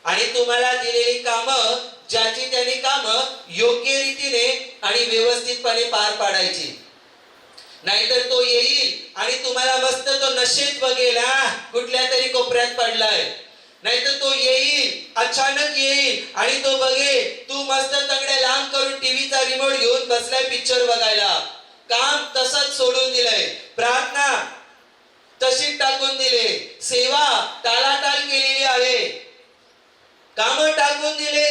आणि तुम्हाला दिलेली कामं, ज्याची त्याने कामं योग्य रीतीने आणि व्यवस्थितपणे पार पाडायची. नाहीतर तो येईल आणि तुम्हाला मस्त तो नशेत बघेल, कुठल्या तरी कोपऱ्यात पडलाय. नाहीतर तो येईल, अचानक येईल आणि तो बघेल तू मस्त तंगड्या लांब करून टीव्हीचा रिमोट घेऊन बसलाय पिक्चर बघायला. काम तसंच सोडून दिलंय, प्रार्थना तशीच टाकून दिले, सेवा टाळाटाळ केलेली आहे, काम टाकून दिले,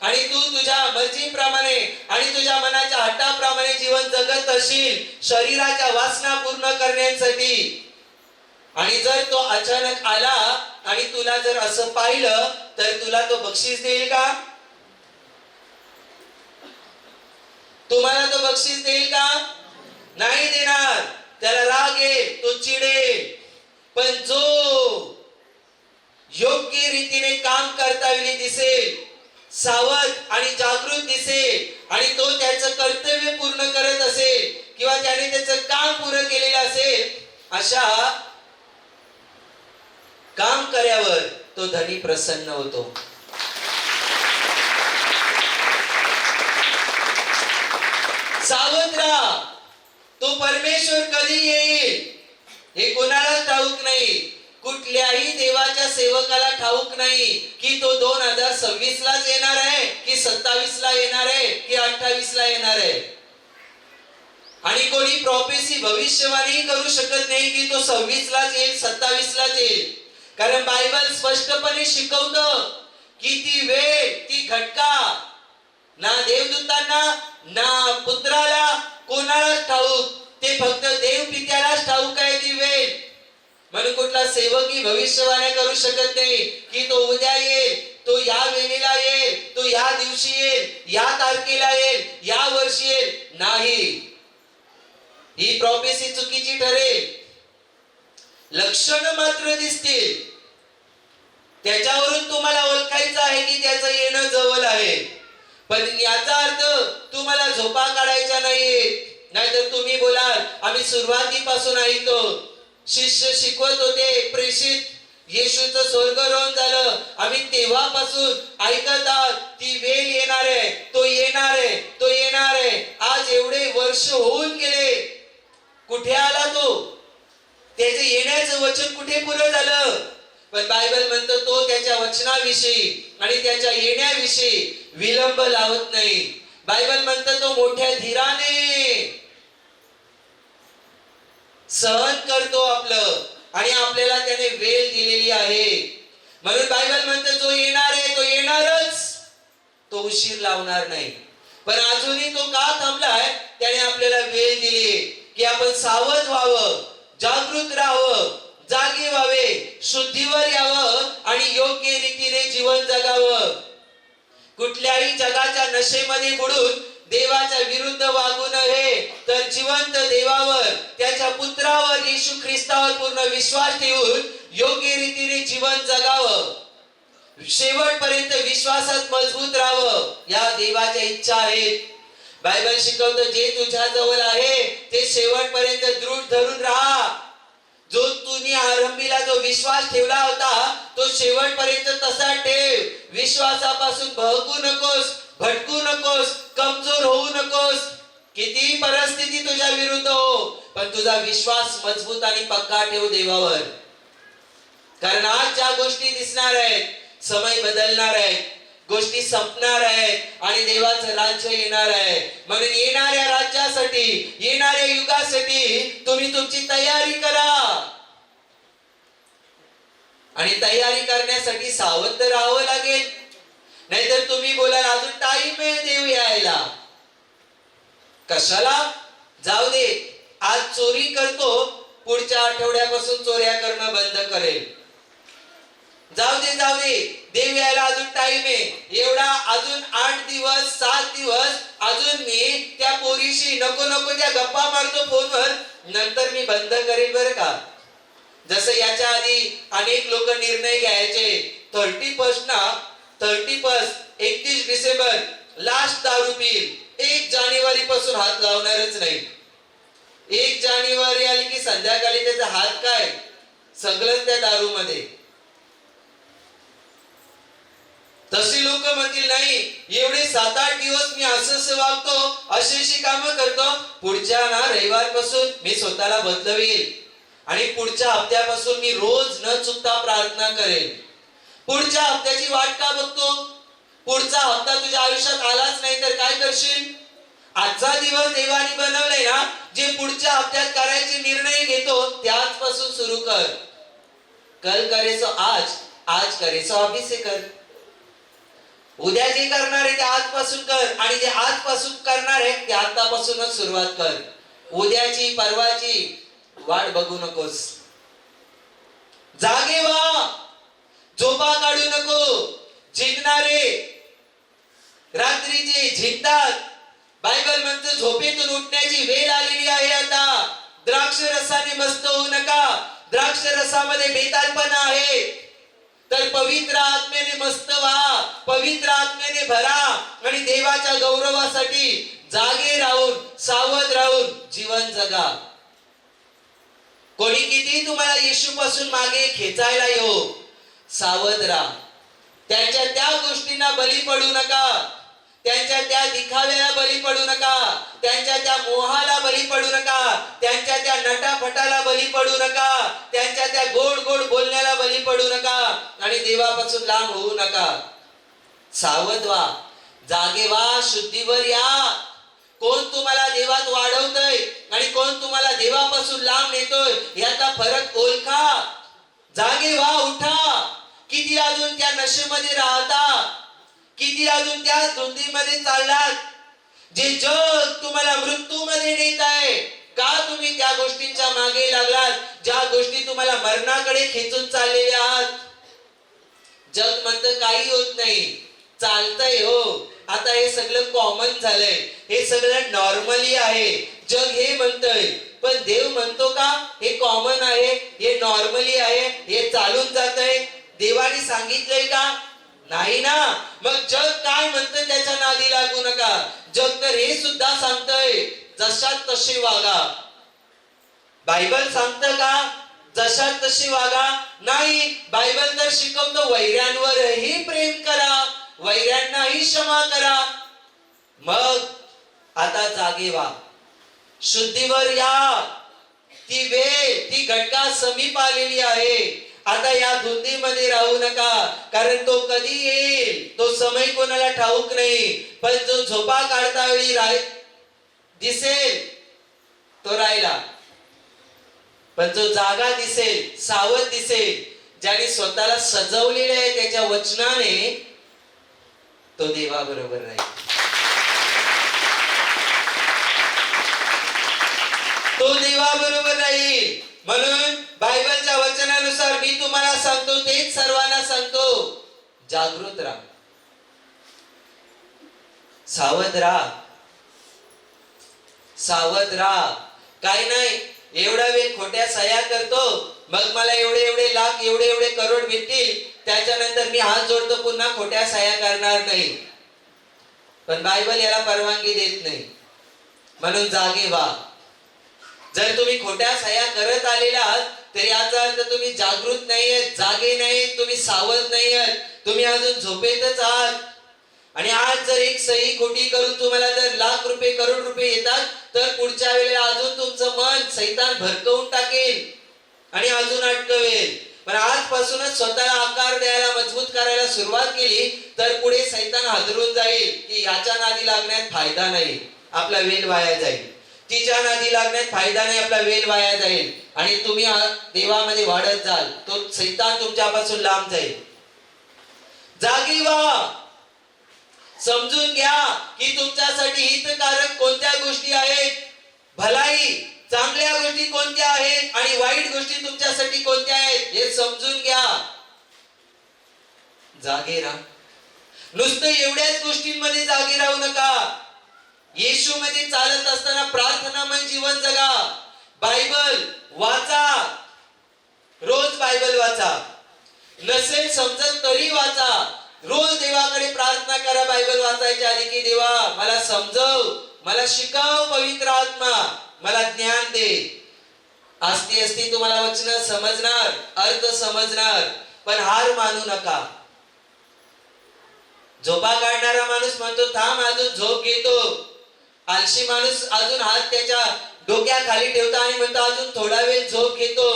आणि तू तुझ्या मर्जीप्रमाणे आणि तुझ्या मनाच्या हट्टाप्रमाणे जीवन जगत असशील शरीराच्या वासना पूर्ण करण्यासाठी. आणि जर तो अचानक आला आणि तुला जर असं पाहिलं, तर तुला तो बक्षीस देईल का? तुम्हाला तो बक्षीस देईल का? नाही देणार. त्याला राग येईल, तो चिडेल. पण जो योग्य रीतीने काम करता वेळी दिसेल, सावध आणि जागृत दिसेल, आणि तो त्याचं कर्तव्य पूर्ण करत असेल किंवा त्याने त्याचं काम पूर्ण केलेलं असेल, अशा काम कर्यावर तो धनी प्रसन्न होतो. सावध राहा, तो परमेश्वर कधी येईल हे कोणालाच ठाऊक नाही. कुठल्याही देवाच्या सेवकाला ठाऊक नाही की तो 2026 लाच येणार आहे की 27 ला येणार आहे की 28 ला येणार आहे. आणि कोणी प्रॉफेसी भविष्यवाणी करू शकत नाही की तो 26 लाच येईल, 27 लाच येईल. कारण बायबल स्पष्टपणे शिकवतं की ती वेळ, ती घटका ना देवदूतांना ना पुत्राला कोणालाच ठाऊक, ते फक्त देव पित्यालाच ठाऊक आहे ती वेळ. म्हणून कुठला सेवकही भविष्यवाणी करू शकत नाही की तो उद्या येईल, तो या वेळेला येईल, तो या दिवशी येईल, या तारखेला येईल, या वर्षी येईल. नाही, ही प्रॉफेसी चुकीची ठरेल. लक्षण मात्र दिसतील, त्याच्यावरून तुम्हाला ओळखायचं आहे की त्याचं येणं जवळ आहे. पण याचा अर्थ तुम्हाला झोपा काढायच्या नाहीये. नाहीतर तुम्ही बोलाल आम्ही सुरुवातीपासून ऐकतो, शिष्य शिकवत होते, प्रेषित येशूचं स्वर्गारोहण झालं, आम्ही तेव्हापासून ऐकत आहोत ती वेळ येणार आहे, तो येणार आहे, तो येणार आहे. आज एवढे वर्ष होऊन गेले, कुठे आला तो? त्याचे येण्याचं वचन कुठे पुरं झालं? पण बायबल म्हणतो तो त्याच्या वचनाविषयी आणि त्याच्या येण्याविषयी विलंब लावत नाही. बायबल म्हणतो तो मोठ्या धीराने सहन करतो आपलं, आणि आपल्याला त्याने वेळ दिलेली आहे. म्हणून बायबल म्हणतो जो येणार आहे तो येणारच, तो उशीर लावणार नाही. पण अजूनही तो का थांबलाय? त्याने आपल्याला वेळ दिली की आपण सावध व्हावं, जागृत राहावं, जागे व्हावे, शुद्धीवर यावं आणि योग्य रीतीने जीवन जगावं. कुठल्याही जगाच्या नशेमध्ये बुडून देवाच्या विरुद्ध वागू नये, तर जिवंत देवावर, त्याच्या पुत्रावर येशू ख्रिस्तावर पूर्ण विश्वास ठेवून योग्य रीतीने जीवन जगावं, शेवटपर्यंत विश्वासात मजबूत राहावं, या देवाच्या इच्छा आहेत. बायबल शिकवतं जे तुझ्या जवळ आहे ते शेवटपर्यंत दृढ धरून राहा. जो तुम्ही आरंभीला जो विश्वास ठेवला होता तो शेवटपर्यंत तसा ठेव. विश्वासापासून बहकू नकोस, भटकू नकोस, कमजोर होऊ नकोस. किती परिस्थिती तुझ्या विरुद्ध हो, पण तुझा विश्वास मजबूत आणि पक्का ठेव देवावर. कारण आज ज्या गोष्टी दिसणार आहेत, समय बदलणार आहेत, गोष्टी संपणार आहेत आणि देवाचं राज्य येणार आहे. म्हणून येणाऱ्या राज्यासाठी, येणाऱ्या युगासाठी तुम्ही तुमची तयारी करा. आणि तयारी करण्यासाठी सावध राहावं लागेल. नाहीतर तुम्ही बोलाल अजून टाइम आहे देव यायला, कशाला? जाऊ दे, आज चोरी करतो, पुढच्या आठवड्यापासून चोऱ्या करणं बंद करेल. जाऊ दे जाऊ दे, देव यायला अजून टाइम आहे. एवढा अजून 8 दिवस 7 दिवस अजून मी त्या पोरीशी नको नको त्या गप्पा मारतो फोनवर, नंतर मी बंद करेल बरं का. जसं याच्या आधी अनेक लोक निर्णय घ्यायचे 31 डिसेंबर लास्ट दारू पिईल, 1 जानेवारी पासून हात लावणारच नाही. 1 जानेवारी आली की संध्याकाळी त्याचा हात काय सगळंच त्या दारू मध्ये. तशी लोक म्हणतील नाही एवढे 7-8 दिवस मी असं वागतो, अशी कामं करतो, पुढच्या ना रविवार पासून मी स्वतःला बदलवेल आणि पुढच्या हप्त्यापासून मी रोज न चुकता प्रार्थना करेल. पुढच्या हप्त्याची वाट का बघतो? पुढचा हप्ता तुझ्या आयुष्यात आलाच नाही तर काय करशील? आजचा दिवस देवाने बनवलाय ना, जे पुढच्या हप्त्यात करायचे निर्णय घेतो त्याच पासून सुरू कर. कल करे सो आज, आज करे सो अभी से कर. उद्या जे करणार आहे ते आजपासून कर, आणि जे आजपासून करणार आहे ते आतापासूनच सुरुवात कर. उद्याची परवाची वाट बघू नकोस. जागे व्हा, झोपा काढू नको. झिंगणारे रात्रीचे झिंगतात. बायबल म्हणतो झोपेतून उठण्याची वेळ आलेली आहे आता. द्राक्ष रसाने मस्त होऊ नका, द्राक्ष रसामध्ये बेतालपणा आहे. तर पवित्र आत्म्याने मस्त व्हा, पवित्र आत्म्याने भरा आणि देवाच्या गौरवासाठी जागे राहून, सावध राहून जीवन जगा. कोणी किती तुम्हाला येशू पासून मागे खेचायला येऊ, सावध राहा. त्यांच्या त्या गोष्टींना बळी पडू नका, त्यांच्या त्या दिखाव्याला बळी पडू नका, त्यांच्या त्या मोहाला बळी पडू नका, त्यांच्या त्या नटाफटाला बळी पडू नका, त्यांच्या त्या गोड गोड बोलण्याला बळी पडू नका आणि देवापासून लांब होऊ नका. सावध व्हा, जागे व्हा, शुद्धीवर या. कोण तुम्हाला देवात वाढवतोय आणि कोण तुम्हाला देवापासून लांब नेतोय याचा फरक ओळखा. जागे व्हा, उठा. किती अजून त्या नशेमध्ये राहता, किती अजून त्या धुंदीमध्ये चाललात. जे जग तुम्हाला मृत्यूमध्ये नेत आहे, का तुम्ही त्या गोष्टींच्या मागे लागलात ज्या गोष्टी तुम्हाला मरणाकडे खेचून चाललेले आहात. जग म्हणतं काही होत नाही, चालतंय हो, आता हे सगळं कॉमन झालंय, हे सगळं नॉर्मली आहे. जग हे म्हणतंय, पण देव म्हणतो का हे कॉमन आहे, हे नॉर्मली आहे, हे चालून जातंय? देवाने सांगितलंय का? नाही ना. मग जग काय म्हणतं त्याच्या नादी लागू नका. जग तर हे सुद्धा सांगतंय जशात तसे वागा. बायबल सांगतं का जशा तशी वागा. नाही, बायबल तर शिकवतो वैऱ्यांवरही प्रेम करा, वैऱ्यांनाही क्षमा करा. मग आता जागे व्हा, शुद्धीवर या. ती वेळ, ती घटका समीप आलेली आहे. आता या धुंदीमध्ये राहू नका, कारण तो कधी येईल तो समय कोणाला ठाऊक नाही. पण जो झोपा काढता वेळी दिसेल तो राहिला, पण जो जागा दिसेल, सावध दिसेल, ज्याने स्वतःला सजवलेले आहे त्याच्या वचनाने, तो देवाबरोबर राहील. तो देवाबरोबर राहील. म्हणून बायबलच्या वचनानुसार मी तुम्हाला सांगतो, तेच सर्वांना सांगतो, जागृत राहा, सावध राहा, सावध राहा. काय नाही, एवढा वेळ खोट्या सह्या करतो, मग मला एवढे एवढे लाख, एवढे एवढे करोड भेटतील, त्याच्यानंतर मी हात जोडतो, पुन्हा खोट्या सह्या करणार नाही. पण बायबल याला परवानगी देत नाही. म्हणून जागे व्हा. जर तुम्ही खोट्या सह्या करत आलेला आहात, तर याचा अर्थ तुम्ही जागृत नाहीयेत, जागे नाहीत, तुम्ही सावध नाहीयेत, तुम्ही अजून झोपेतच आहात. आणि आज जर एक सही खोटी करून तुम्हाला जर लाख रुपये, करोड रुपये येतात, तर पुढच्या वेळेला अजून तुमचं मन सैतान भरकवून टाकेल आणि अजून अटकवेल. पण आजपासूनच स्वतःला आकार द्यायला, मजबूत करायला सुरुवात केली, तर पुढे सैतान हादरून जाईल की याच्या नादी लागण्यात फायदा नाही, आपला वेळ वाया जाईल. तिच्या नादी लागण्यात फायदा नाही, आपला वेळ वाया जाईल. आणि तुम्ही देवामध्ये वाढत जाल, तो सैतान तुमच्यापासून लांब जाईल. जागी व्हा, समजून घ्या की तुमच्यासाठी हितकारक कोणत्या गोष्टी आहेत, भलाई चांगल्या गोष्टी कोणत्या आहेत आणि वाईट गोष्टी तुमच्यासाठी कोणत्या आहेत, हे समजून घ्या. जागे राहा. नुसतं एवढ्याच गोष्टींमध्ये जागे राहू नका. येशू मध्ये चालत असताना प्रार्थनामय जीवन जगा, बायबल वाचा, रोज बायबल वाचा. नसेल समजत तरी वाचा. रोज देवाकडे प्रार्थना करा बायबल वाचायच्या आधी की देवा मला समजव, मला शिकव, पवित्र आत्मा मला ज्ञान दे. असती असती तुम्हाला वचन समजणार, अर्थ समजणार. पण हार मानू नका. झोपा काढणारा माणूस म्हणतो थांब अजून झोप घेतो. आळशी माणूस अजून हात त्याच्या डोक्याखाली ठेवतो आणि म्हणतो अजून थोडा वेळ झोप घेतो.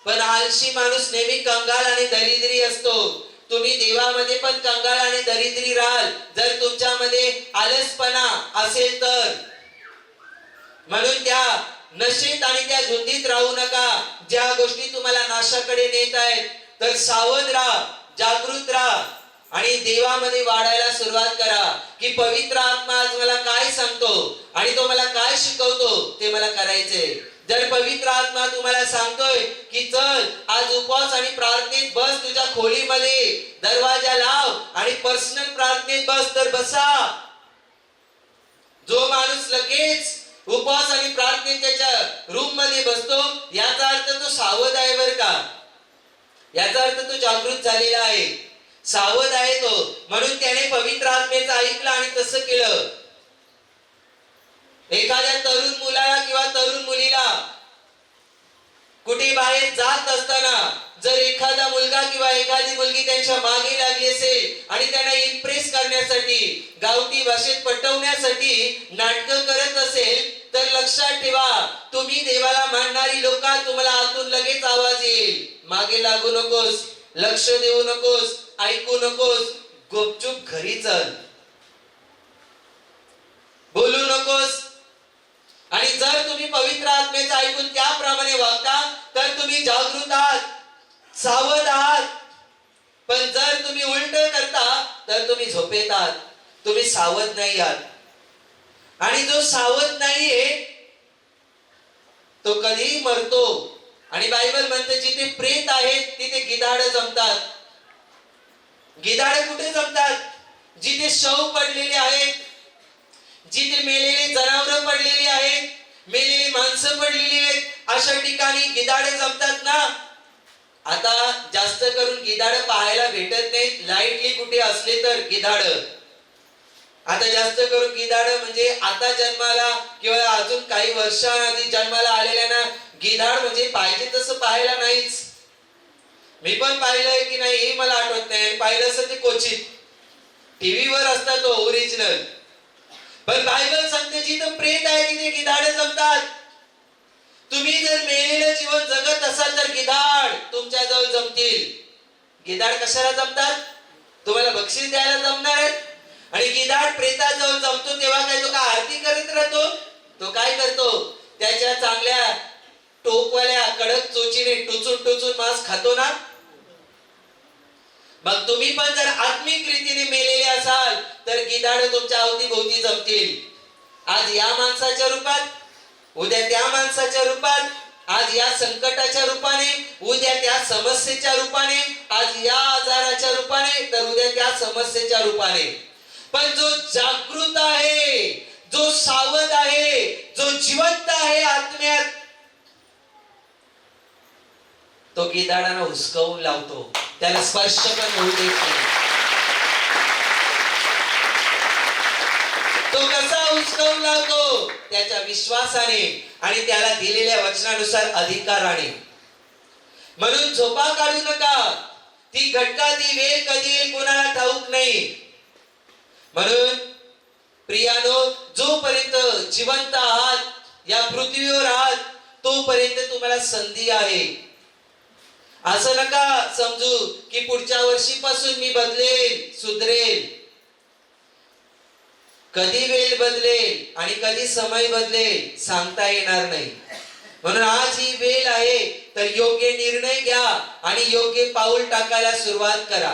पण आळशी माणूस नेहमी कंगाल आणि दरिद्री असतो. तुम्ही देवामध्ये पण कंगाल आणि दरिद्री राहाल जर तुमच्यामध्ये आलसपणा असेल तर. म्हणून त्या नशेत आणि त्या धुंदीत राहू नका ज्या गोष्टी तुम्हाला नाशाकडे नेत आहेत. तर सावध राहा, जागृत राहा आणि देवामध्ये वाढायला सुरुवात करा की पवित्र आत्मा आज मला काय सांगतो आणि तो मला काय शिकवतो ते मला करायचे. जर पवित्र आत्मा तुम्हाला सांगतोय की चल आज उपवास आणि प्रार्थनेत बस, तुझ्या खोलीमध्ये दरवाजा लाव आणि पर्सनल प्रार्थनेत बस, तर बसा. जो माणूस लगेच उपवास आणि प्रार्थनेत त्याच्या रूम मध्ये बसतो याचा अर्थ तो सावध आहे बर का, याचा अर्थ तो जागृत झालेला आहे, सावध आहे तो. म्हणून त्याने पवित्र आत्मेचं ऐकलं आणि तसं केलं. एखाद्या तरुण मुलाला किंवा तरुण मुलीला कुठे बाहेर जात असताना जर एखादा मुलगा किंवा एखादी मुलगी त्यांच्या मागे लागली असेल आणि त्यांना इम्प्रेस करण्यासाठी, गावठी भाषेत पटवण्यासाठी नाटकं करत असेल, तर लक्षात ठेवा तुम्ही देवाला मानणारी लोक तुम्हाला आतून लगेच आवाज येईल. मागे लागू नकोस, लक्ष देऊ नकोस, ऐकू नकोस, गुपचूप घरी चल, बोलू नकोस. आणि जर तुम्ही पवित्र आत्मेचं ऐकून त्याप्रमाणे वागता तर तुम्ही जागृत आहात, सावध आहात. पण जर तुम्ही उलट करता तर तुम्ही झोपेत आहात, तुम्ही सावध नाही आहात. आणि जो सावध नाहीये तो कधीही मरतो. आणि बायबल म्हणते जिथे प्रेत आहेत तिथे गिधाड जमतात. गिधाड कुठे जमतात? जिथे शव पडलेले आहेत, जिथे मेलेले जनावर पडलेली आहेत, मेलेली माणसं पडलेली आहेत, अशा ठिकाणी गिधाडे जमतात ना. आता जास्त करून गिधाड पाहायला भेटत नाहीत, लाईटली कुठे असले तर गिधाड. आता जास्त करून गिधाड म्हणजे आता जन्माला किंवा अजून काही वर्षांआधी जन्माला आलेल्यांना गिधाड म्हणजे पाहिजे तसं पाहायला नाहीच. मी पण पाहिलंय की नाही हे मला आठवत नाही, पाहिलं असं ते क्वचित टीव्हीवर असतात तो ओरिजिनल. पण बायबल सांगते जिथं प्रेत आहे तिथे गिधाड जमतात. तुम्ही जर मेलेलं जीवन जगत असाल तर गिधाड तुमच्या जवळ जमतील. गिधाड कशाला जमतात? तुम्हाला बक्षीस द्यायला जमणार आहेत. आणि गिधाड प्रेताजवळ जमतो तेव्हा काय तो का आरती करत राहतो? तो काय करतो? त्याच्या चांगल्या टोकवाल्या कडक चोचीने टुचून टुचून मांस खातो ना. मग तुम्ही पण जर आत्मिक रीतीने मेलेले असाल तर गिधाड तुमच्या अवतीभोवती जमतील. आज या माणसाच्या रूपात, उद्या त्या माणसाच्या रूपात, आज या संकटाच्या रूपाने, उद्या त्या समस्येच्या रूपाने, आज या आजाराच्या रूपाने तर उद्या त्या समस्येच्या रूपाने. पण जो जागृत आहे, जो सावध आहे, जो जिवंत आहे आत्म्यात, तो गिधाडांना हुसकावून लावतो, त्याला स्पर्श पण होऊ देत नाही. तो कसा हुसकावून लावतो? त्याच्या विश्वासाने आणि त्याला दिलेल्या वचनानुसार अधिकाराने. म्हणून झोपा काढू नका. ती घटका, ती वेळ कधी येईल कोणाला ठाऊक नाही. म्हणून प्रियानो, जोपर्यंत जिवंत आहात, या पृथ्वीवर आहात, तोपर्यंत तुम्हाला संधी आहे. असं नका समजू की पुढच्या वर्षीपासून मी बदलेल, सुधरेल. कधी वेळ बदलेल आणि कधी समय बदलेल सांगता येणार नाही. म्हणून आज ही वेळ आहे तर योग्य निर्णय घ्या आणि योग्य पाऊल टाकायला सुरुवात करा.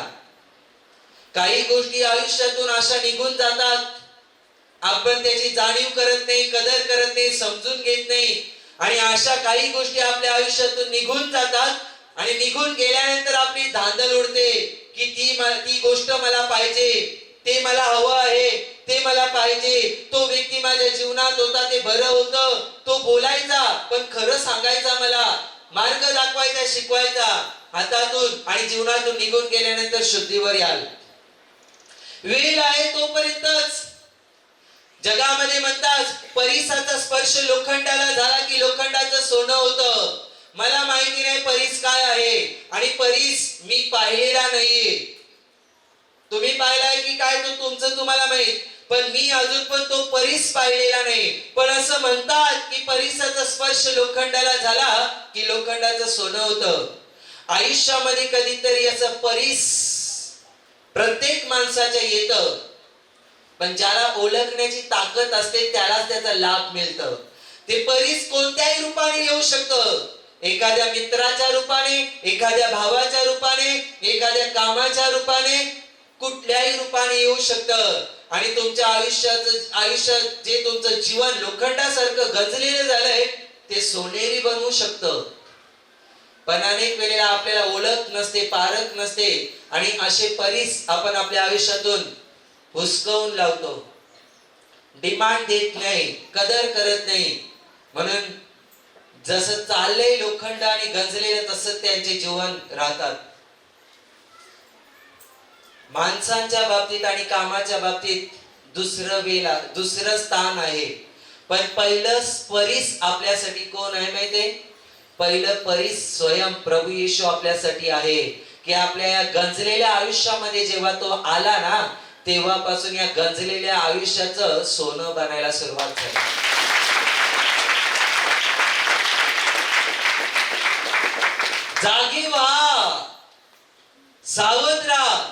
काही गोष्टी आयुष्यातून अशा निघून जातात, आपण त्याची जाणीव करत नाही, कदर करत नाही, समजून घेत नाही. आणि अशा काही गोष्टी आपल्या आयुष्यातून निघून जातात आणि निघून गेल्यानंतर आपली धांदल उडते की ती गोष्ट मला पाहिजे, ते मला हवं आहे, ते मला पाहिजे. तो व्यक्ती माझ्या जीवनात होता, ते बरं होतं, तो बोलायचा पण खरं सांगायचा, मला मार्ग दाखवायचा, शिकवायचा हातातून, आणि जीवनातून निघून गेल्यानंतर शुद्धीवर याल. वेळ आहे तोपर्यंतच. जगामध्ये म्हणतात परीसाचा स्पर्श लोखंडाला झाला की लोखंडाचं सोनं होतं. मला माहिती नाही परीस काय आहे आणि परीस मी पाहिलेला नाहीये. तुम्ही पाहिलाय की काय तो तुमचं तुम्हाला माहित, पण मी अजून पण तो परीस पाहिलेला नाही. पण असं म्हणतात की परीसाचा स्पर्श लोखंडाला झाला की लोखंडाचं सोनं होतं. आयुष्यामध्ये कधीतरी असं परीस प्रत्येक माणसाच्या येतं, पण ज्याला ओळखण्याची ताकद असते त्यालाच त्याचा लाभ मिळतं. ते परीस कोणत्याही रूपाने येऊ शकतं. एखाद्या मित्राच्या रूपाने, एखाद्या भावाच्या रूपाने, एखाद्या कामाच्या रूपाने, कुठल्याही रूपाने येऊ शकतं. आणि तुमच्या आयुष्यात जे तुमचं जीवन लोखंडासारखं गंजलेलं झालंय ते सोनेरी बनवू शकतं. पण अनेक वेळेला आपल्याला ओळख नसते, पारख नसते आणि असे परीस आपण आपल्या आयुष्यातून हुसकावून लावतो. डिमांड देत नाही, कदर करत नाही. म्हणून जसं चाललंय लोखंड आणि गंजलेलं तसं त्यांचे जीवन राहतात. माणसांच्या बाबतीत आणि कामाच्या बाबतीत दुसरं स्थान आहे. पण पहिलं परीस आपल्यासाठी कोण आहे माहितीये? पहिलं परीस स्वयं प्रभू येशू आपल्यासाठी आहे. की आपल्या या गंजलेल्या आयुष्यामध्ये जेव्हा तो आला ना, तेव्हापासून या गंजलेल्या आयुष्याचं सोनं बनायला सुरुवात झाली. जागी व्हा, सावध राहा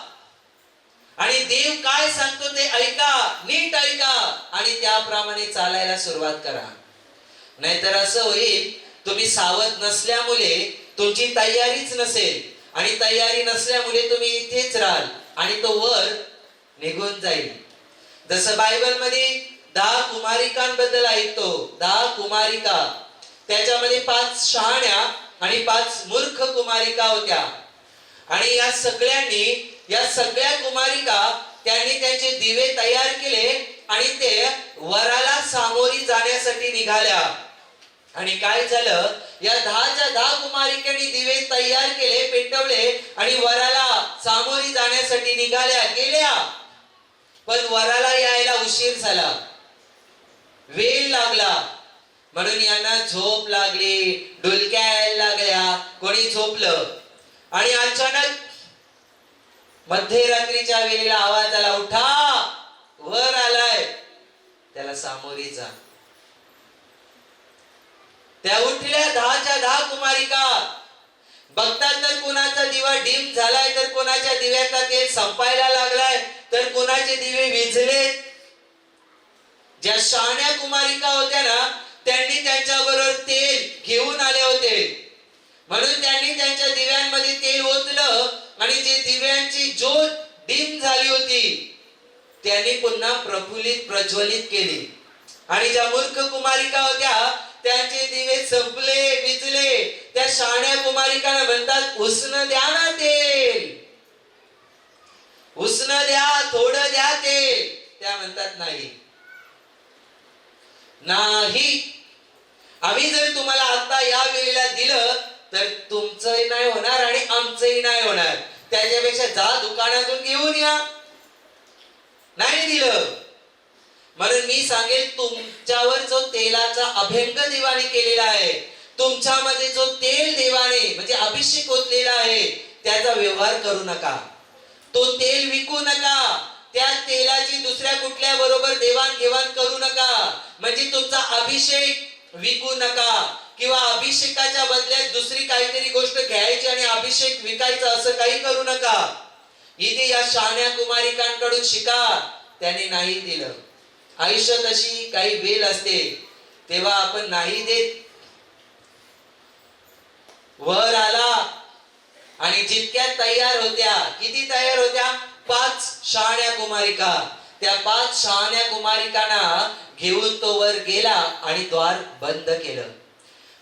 आणि देव काय सांगतो ते ऐका, नीट ऐका आणि त्याप्रमाणे चालायला सुरुवात करा. नाहीतर असं होईल तुम्ही सावध नसल्यामुळे तुमची तयारीच नसेल आणि तयारी नसल्यामुळे तुम्ही इथेच राहाल आणि तो वर निघून जाईल. जसं बायबल मध्ये 10 कुमारिकांबद्दल ऐकतो. 10 कुमारिका, त्याच्यामध्ये 5 शहाण्या आणि 5 मूर्ख कुमारिका होत्या. आणि या सगळ्या कुमारिका त्यांनी त्यांचे दिवे तयार केले आणि ते वराला सामोरी जाण्यासाठी निघाल्या. आणि काय झालं, या 10 कुमारिकांनी दिवे तयार केले, पेटवले आणि वराला सामोरी जाण्यासाठी गेल्या. पण वराला यायला उशीर झाला, वेळ लागला, म्हणून यांना झोप लागली, डुलक्या यायला लागल्या, कोणी झोपलं. आणि अचानक मध्यरात्रीच्या वेळेला आवाज आला, उठा, वर आलाय, त्याला सामोरी जा. त्या उठल्या 10च्या 10 कुमारिका. बघतात तर कोणाचा दिवा डिम झालाय, तर कोणाच्या दिव्याचा तेल संपायला लागलाय, तर कोणाचे दिवे विझलेत. ज्या शहाण्या कुमारिका होत्या ना, त्यांनी त्यांच्याबरोबर तेल घेऊन आले होते, म्हणून त्यांनी त्यांच्या दिव्यांमध्ये तेल ओतलं आणि जे दिव्यांची ज्योत डिम झाली होती त्यांनी पुन्हा प्रफुल्लित प्रज्वलित केली. आणि ज्या मूर्ख कुमारिका होत्या त्यांचे दिवे संपले, विझले. त्या शहाण्या कुमारिकांना म्हणतात, उसनं द्या ना तेल, उसनं द्या, थोडं द्या तेल. त्या म्हणतात, नाही नाही, आम्ही जर तुम्हाला आता या वेळेला दिलं तर तुमचंही नाही होणार आणि आमचंही नाही होणार, त्याच्यापेक्षा जा दुकानातून घेऊन या. नाही दिलं. म्हणून मी सांगेल, तुमच्यावर जो तेलाचा अभंग देवाने केलेला आहे, तुमच्यामध्ये जो तेल देवाने म्हणजे अभिषेक होतलेला आहे, त्याचा व्यवहार करू नका. तो तेल विकू नका. त्या तेलाची दुसऱ्या कुठल्या बरोबर देवाणघेवाण करू नका. म्हणजे तुमचा अभिषेक विकू नका, किंवा अभिषेकाच्या बदल्यात दुसरी काहीतरी गोष्ट घ्यायची आणि अभिषेक विकायचा, असं काही करू नका. इथे या शहाण्या कुमारिकांकडून शिका. त्याने नाही दिलं. आयुष्यात अशी काही वेळ असते तेव्हा आपण नाही देत. वर आला आणि जितक्या तयार होत्या, किती तयार होत्या? 5 शहाण्या कुमारिका. त्या 5 शहाण्या कुमारिकांना घेऊन तो वर गेला आणि द्वार बंद केलं.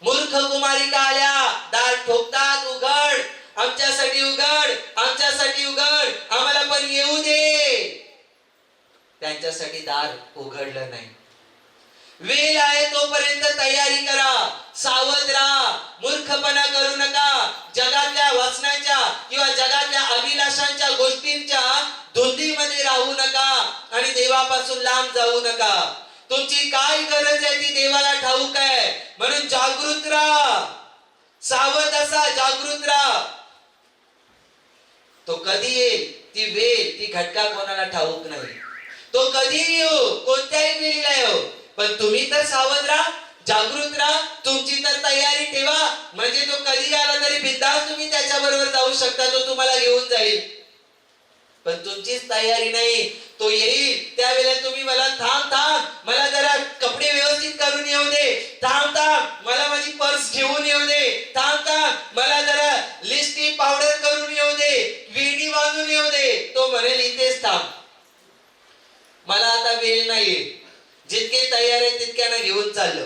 मूर्ख कुमारिका आल्या, दार ठोकतात, उघड, आमच्यासाठी उघड, आमच्यासाठी उघड, आम्हाला पण येऊ दे. त्यांच्यासाठी दार उघडलं नाही. वेळ आहे तोपर्यंत तयारी करा, सावध राहा, मूर्खपणा करू नका. जगातल्या वासनाच्या किंवा जगातल्या अभिलाषांच्या गोष्टींच्या धुंदीमध्ये राहू नका आणि देवापासून लांब जाऊ नका. तुमची काय गरज आहे ती देवाला ठाऊक आहे, म्हणून जागृत राहा, सावध असा, जागृत राहा. तो कधी येईल ती वेळ, ती घटका कोणाला ठाऊक नाही. तो कधीही येऊ, कोणत्याही वेळेला येऊ, पण तुम्ही तर सावध राहा, जागृत राहा, तुमची तर तयारी ठेवा. म्हणजे तो कधी आला तरी बिनधास्त तुम्ही त्याच्या बरोबर जाऊ शकता, तो तुम्हाला घेऊन जाईल. पण तुमचीच तयारी नाही, तो येईल त्यावेळेला तुम्ही मला थांब, मला जरा कपडे व्यवस्थित करून येऊ दे, थांब, मला माझी पर्स घेऊन येऊ दे, थांब, मला जरा लिपस्टिक पावडर करून येऊ दे, वेणी बांधून येऊ दे. तो म्हणेल इथेच थांब, मला आता वेळ नाहीये. जितके तयार आहे तितक्यानं घेऊन चाललो.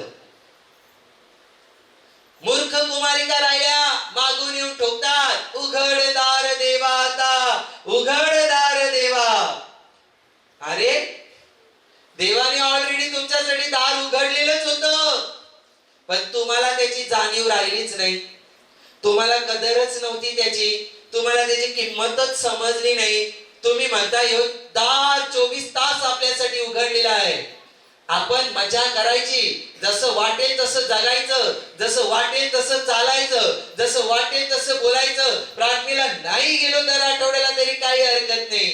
मूर्ख कुमारिका राहिल्या, मागून येऊन ठोकतात, उघड दार देवा, आता उघड दार देवा. अरे, देवाने ऑलरेडी तुमच्यासाठी दार उघडलेलंच होतं, पण तुम्हाला त्याची जाणीव राहिलीच नाही. तुम्हाला कदरच नव्हती त्याची, तुम्हाला त्याची किंमतच समजली नाही. तुम्ही म्हणता, दार 24 तास आपल्यासाठी उघडलेला आहे, आपण मजा करायची, जसं वाटेल तसं जगायचं, जसं वाटेल तसं चालायचं, जसं वाटेल तसं बोलायचं. प्रार्थनेला नाही गेलो तर आठवड्याला तरी काही हरकत नाही,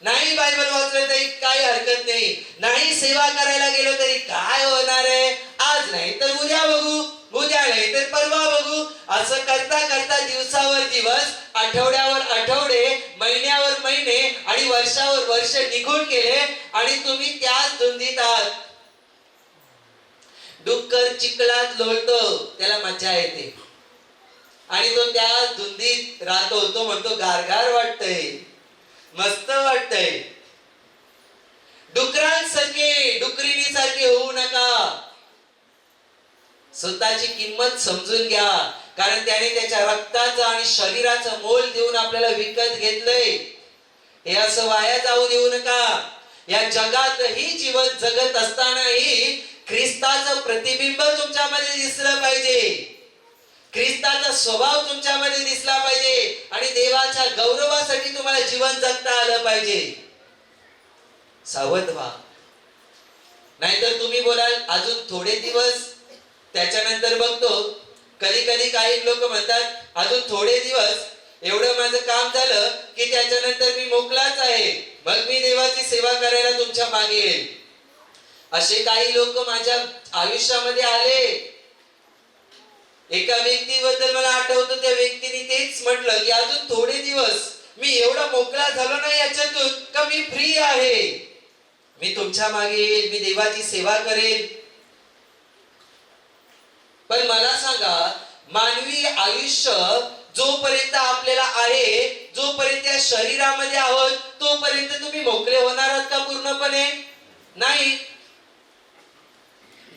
नाही बायबल वाचलं तरी काही हरकत नाही, नाही सेवा करायला गेलो तरी काय होणार आहे, आज नाही तर उद्या बघू, उद्या नाही तर परवा बघू. असं करता करता दिवसावर दिवस, आठवड्यावर आठवडे, महिन्यावर महिने आणि वर्षावर वर्ष निघून गेले आणि तुम्ही त्याच धुंदीत आहात. डुक्कर चिखलात लोळतो, त्याला मजा येते आणि तो त्या धुंदीत राहतो. तो म्हणतो गारगार वाटतंय, मस्त वाटतंय. डुकरांसारखे, डुकरीणीसारखे होऊ नका. स्वतःची किंमत समजून घ्या, कारण त्याने त्याच्या रक्ताचं आणि शरीराचं मोल देऊन आपल्याला विकत घेतलंय. हे असं वाया जाऊ देऊ नका. या जगातही जीवन जगत असतानाही ख्रिस्ताचं प्रतिबिंब तुमच्यामध्ये दिसलं पाहिजे, ख्रिस्ताचा स्वभाव तुमच्यामध्ये दिसला पाहिजे आणि देवाच्या गौरवासाठी तुम्हाला जीवन जगता आलं पाहिजे. सावध व्हा. नाहीतर तुम्ही बोलाल अजून थोडे दिवस, त्याच्यानंतर बघतो. कधी कधी काही लोक म्हणतात अजून थोडे दिवस, एवढं माझं काम झालं की त्याच्यानंतर मी मोकळाच आहे, मग मी देवाची सेवा करायला तुमच्या मागे येईल. असे काही लोक माझ्या आयुष्यामध्ये आले. एका व्यक्तीबद्दल मला आठवतं, त्या व्यक्तीने तेच म्हटलं की अजून थोडे दिवस, मी एवढा मोकळा झालो नाही याच्यातून का मी फ्री आहे, मी तुमच्या मागे येईल, मी देवाची सेवा करेल. पण मला सांगा, मानवी आयुष्य जोपर्यंत आपल्याला आहे, जोपर्यंत या शरीरामध्ये आहोत, तोपर्यंत तुम्ही मोकळे होणार आहात का पूर्णपणे? नाही.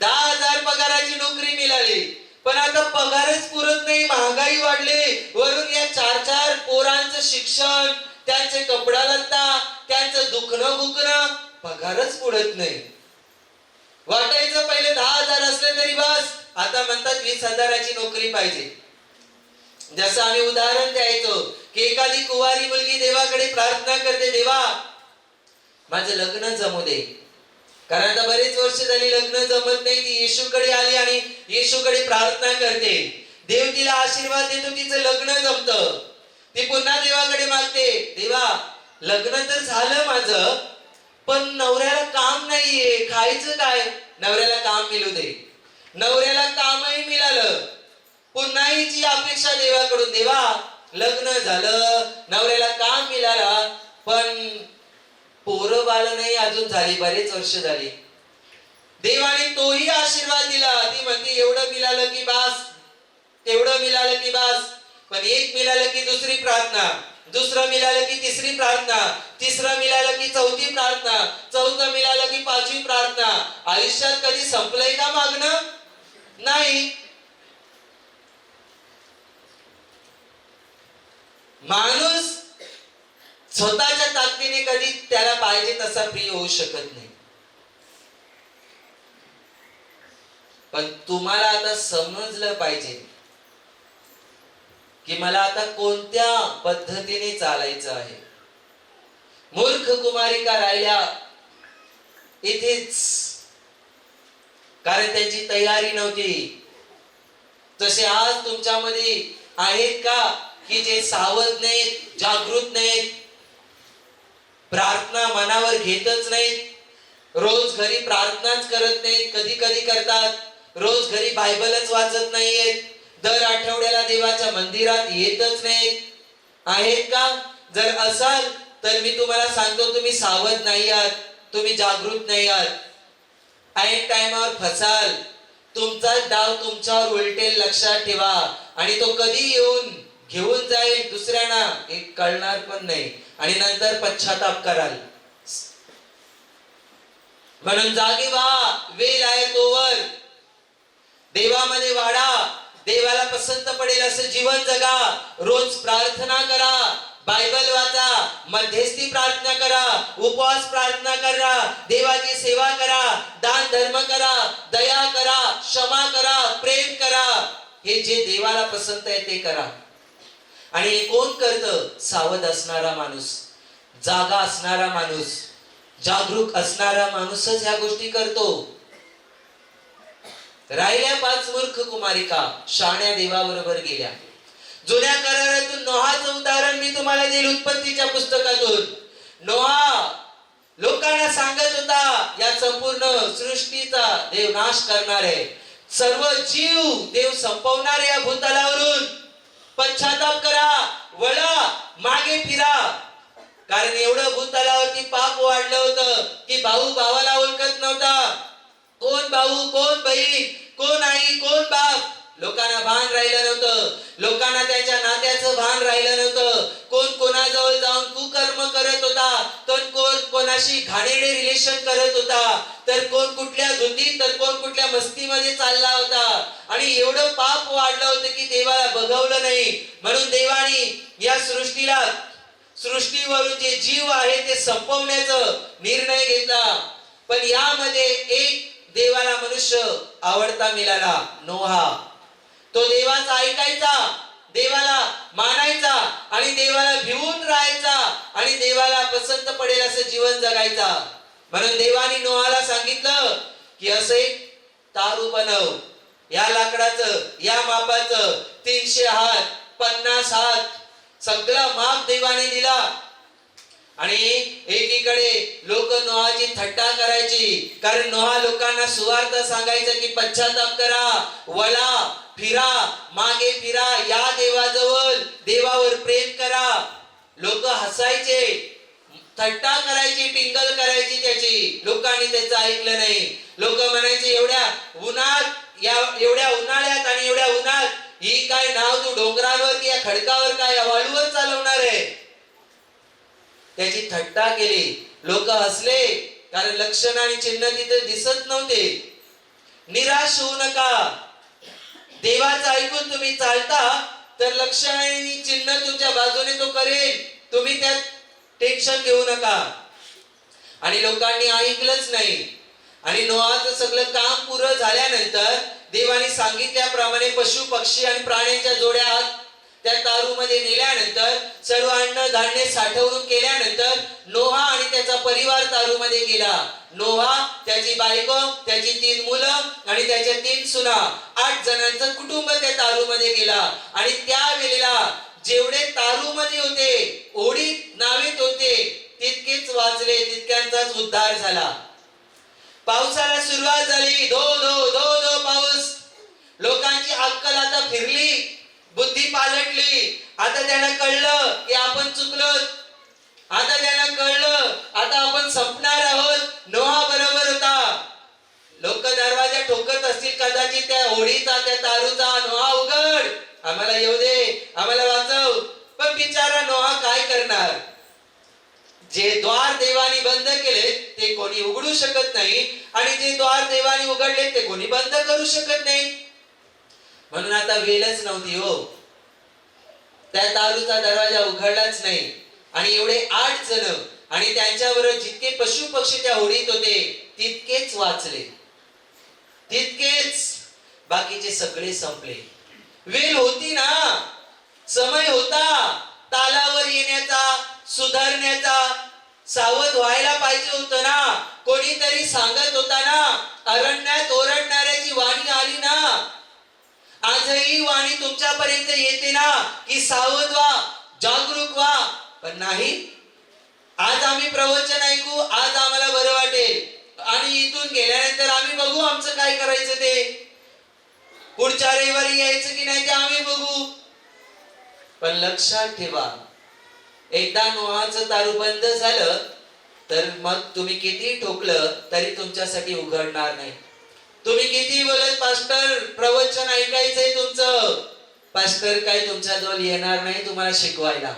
10,000 पगाराची नोकरी मिळाली, पण आता पगारच पुरत नाही, महागाई वाढली, वरून या 4-4 पोरांचं शिक्षण, त्यांचे कपडा लत्ता, त्यांचं दुखणं गुकणं, पगारच पुरत नाही. वाटायचं पहिले 10,000 असले तरी बस, आता म्हणतात 20,000ची नोकरी पाहिजे. जसं आम्ही उदाहरण द्यायचो की एखादी कुवारी मुलगी देवाकडे प्रार्थना करते, देवा माझं लग्न जमू दे. कारण आता बरेच वर्ष झाली लग्न जमत नाही. ती येशूकडे आली आणि येशूकडे प्रार्थना करते. देव तिला आशीर्वाद देतो, तिचं लग्न जमतं. ती पुन्हा देवाकडे मागते, देवा लग्न तर झालं माझं, पण नवऱ्याला काम नाहीये, खायचं काय? नवऱ्याला काम मिळू दे. नवऱ्याला कामही मिळालं, पुन्हा हिची अपेक्षा देवाकडून, देवा लग्न झालं, नवऱ्याला काम मिळाला, पण पोरं बाळ नाही अजून झाली, बरेच वर्ष झाली. देवाने तोही आशीर्वाद दिला. ती म्हणते एवढं मिळालं की बास, तेवढं मिळालं की बास. पण एक मिळालं की दुसरी प्रार्थना, दुसरं मिळालं की तिसरी प्रार्थना, तिसरं मिळालं की चौथी प्रार्थना, चौथं मिळालं की पाचवी प्रार्थना. आयुष्यात कधी संपलंय का मागणं? नाही. माणूस स्वतःच्या ताकदीने कधी त्याला पाहिजे तसा फ्री होऊ शकत नाही. पण तुम्हाला आता समजलं पाहिजे की मला आता कोणत्या पद्धतीने चालायचं आहे. मूर्ख कुमारिका राहिल्या इथेच, कारण त्यांची तयारी नव्हती. तसे आज तुमच्यामध्ये आहेत का की जे सावध नाहीत, जागृत नाहीत, प्रार्थना मनावर घेतच नाहीत, रोज घरी प्रार्थनाच करत नाहीत, कधी कधी करतात, रोज घरी बायबलच वाचत नाहीयेत, दर आठवड्याला देवाच्या मंदिरात येतच नाहीत, आहेत का? जर असाल तर मी तुम्हाला सांगतो, तुम्ही सावध नाही आहात, तुम्ही जागृत नाही आहात. ऐन टाइमावर फसाल, तुमचा डाव तुमच्यावर उलटेल, लक्षात ठेवा. आणि तो कधी येऊन घेऊन जाईल दुसऱ्यांना हे कळणार पण नाही, आणि नंतर पश्चाताप कराल. म्हणून जागे व्हा, वेळ आहे तोवर. देवामध्ये वाढा, देवाला पसंत पडेल असं जीवन जगा. रोज प्रार्थना करा, बायबल वाचा, मध्यस्थी प्रार्थना करा, उपवास प्रार्थना करा, देवाची सेवा करा, दान धर्म करा, दया करा, क्षमा करा, प्रेम करा. हे जे देवाला पसंत आहे ते करा. आणि हे कोण करतं? सावध असणारा माणूस, जागा असणारा माणूस, जागरूक असणारा माणूसच ह्या गोष्टी करतो. राहिल्या 5 मूर्ख कुमारिका शहाण्या देवाबरोबर गेल्या. जुन्या करारातून नोहाचं उदाहरण मी तुम्हाला देईल, उत्पत्तीच्या पुस्तकातून. नोहा लोकांना सांगत होता या संपूर्ण सृष्टीचा देव नाश करणार आहे, सर्व जीव देव संपवणार आहे या भूतलावरून. पश्चाताप करा, वळा, मागे फिरा. कारण एवढं भूतलावरती पाप वाढलं होतं की भाऊ भावाला ओळखत नव्हता. कोण भाऊ, कोण बहीण, कोण आई, कोण बाप, लोकांना भान राहिलं नव्हतं. लोकांना त्यांच्या नात्याचं भान राहिलं नव्हतं. कोण कोणाजवळ जाऊन कुकर्म करत होता, तर कोण कोणाशी घाणेरडे रिलेशन करत होता, तर कोण कुठल्या धुंदीत, तर कोण कुठल्या मस्तीमध्ये चालला होता. आणि एवढं पाप वाढलं होतं की देवाला बघवलं नाही. म्हणून देवाने या सृष्टीवरून जे जीव आहे ते संपवण्याचा निर्णय घेतला. पण यामध्ये एक देवाला मनुष्य आवडता मिळाला, नोहा. तो देवाचा ऐकायचा, देवाला मानायचा, आणि देवाला भिवून राहायचा, आणि देवाला पसंत पडेल असं जीवन जगायचा. म्हणून देवाने नोहाला सांगितलं की असं एक तारू बनव, या लाकडाचं, या मापाचं, 300 हात, 50 हात, सगळा माप देवाने दिला. आणि एकीकडे लोक नोहाची थट्टा करायची, कारण नोहा लोकांना सुवार्थ सांगायचं की पश्चाताप करा, वळा, फिरा, मागे फिरा, या देवाजवळ, देवावर प्रेम करा. लोक हसायचे, थट्टा करायची, टिंगल करायची त्याची. लोकांनी त्याचं ऐकलं नाही. लोक म्हणायचे एवढ्या उन्हात, एवढ्या उन्हाळ्यात आणि एवढ्या उन्हात ही काय नाव तू डोंगरावर की या खडकावर काय वाळूवर चालवणार आहे. त्याची थट्टा केली. लोक हसले, कारण लक्षण आणि चिन्ह तिथे दिसत नव्हते. निराश होऊ नका. देवाचं ऐकून तुम्ही चालता तर लक्षण आणि चिन्ह तुमच्या बाजूने तो करेल. तुम्ही त्यात टेन्शन घेऊ नका. आणि लोकांनी ऐकलंच नाही. आणि नोहाचं सगळं काम पुरं झाल्यानंतर देवाने सांगितल्याप्रमाणे पशु पक्षी आणि प्राण्यांच्या जोड्या त्या तारूमध्ये नेल्यानंतर, सर्व अन्न धान्य साठवणूक केल्यानंतर नोहा आणि त्याचा परिवार तारूमध्ये गेला. नोहा, त्याची बायको, त्याची 3 मुलं आणि त्याच्या 3 सुना, 8 जणांचं कुटुंब त्या तारूमध्ये गेला. आणि त्यावेळेला जेवढे तारूमध्ये होते, ओढीत नावेत होते, तितकेच वाचले, तितक्यांचाच उद्धार झाला. पावसाला सुरुवात झाली. धो धो धो धो पाऊस. लोकांची अक्कल आता फिरली, बुद्धी पालटली. आता त्यांना कळलं की आपण चुकलो. आता त्यांना कळलं आता आपण संपणार आहोत. नोहा बरोबर होता. लोक दरवाजा ठोकत असतील कदाचित त्या होडीचा, त्या तारूचा. नोहा उघड, आम्हाला येऊ दे, आम्हाला वाचव. पण बिचारा नोहा काय करणार. जे द्वार देवाने बंद केले ते कोणी उघडू शकत नाही, आणि जे द्वार देवाने उघडले ते कोणी बंद करू शकत नाही. म्हणून आता वेळच नव्हती हो. त्या तारूचा दरवाजा उघडलाच नाही. आणि एवढे 8 जण आणि त्यांच्याबरोबर जितके पशु पक्षी त्या होडीत होते तितकेच वाचले. तितकेच, बाकीचे सगळे संपले. वेळ होती ना, समय होता तालावर येण्याचा, सुधारण्याचा. सावध व्हायला पाहिजे होतं ना. कोणीतरी सांगत होता ना, अरण्यात ओरडणाऱ्याची वाणी आली ना. आजही वाणी तुमच्यापर्यंत येते ना की सावध व्हा, जागरूक व्हा. पण नाही. आज आम्ही प्रवचन ऐकू, आज आम्हाला बरं वाटेल, आणि इथून गेल्यानंतर आम्ही बघू आमचं काय करायचं ते. पुढच्या रविवारी यायचं की नाही ते आम्ही बघू. पण लक्षात ठेवा, एकदा नोहाचं तारू बंद झालं तर मग तुम्ही किती ठोकलं तरी तुमच्यासाठी उघडणार नाही. तुम्ही किती बोलत पास्टर प्रवचन ऐकायचंय तुमचं, पास्टर काय तुमच्याजवळ येणार नाही तुम्हाला शिकवायला.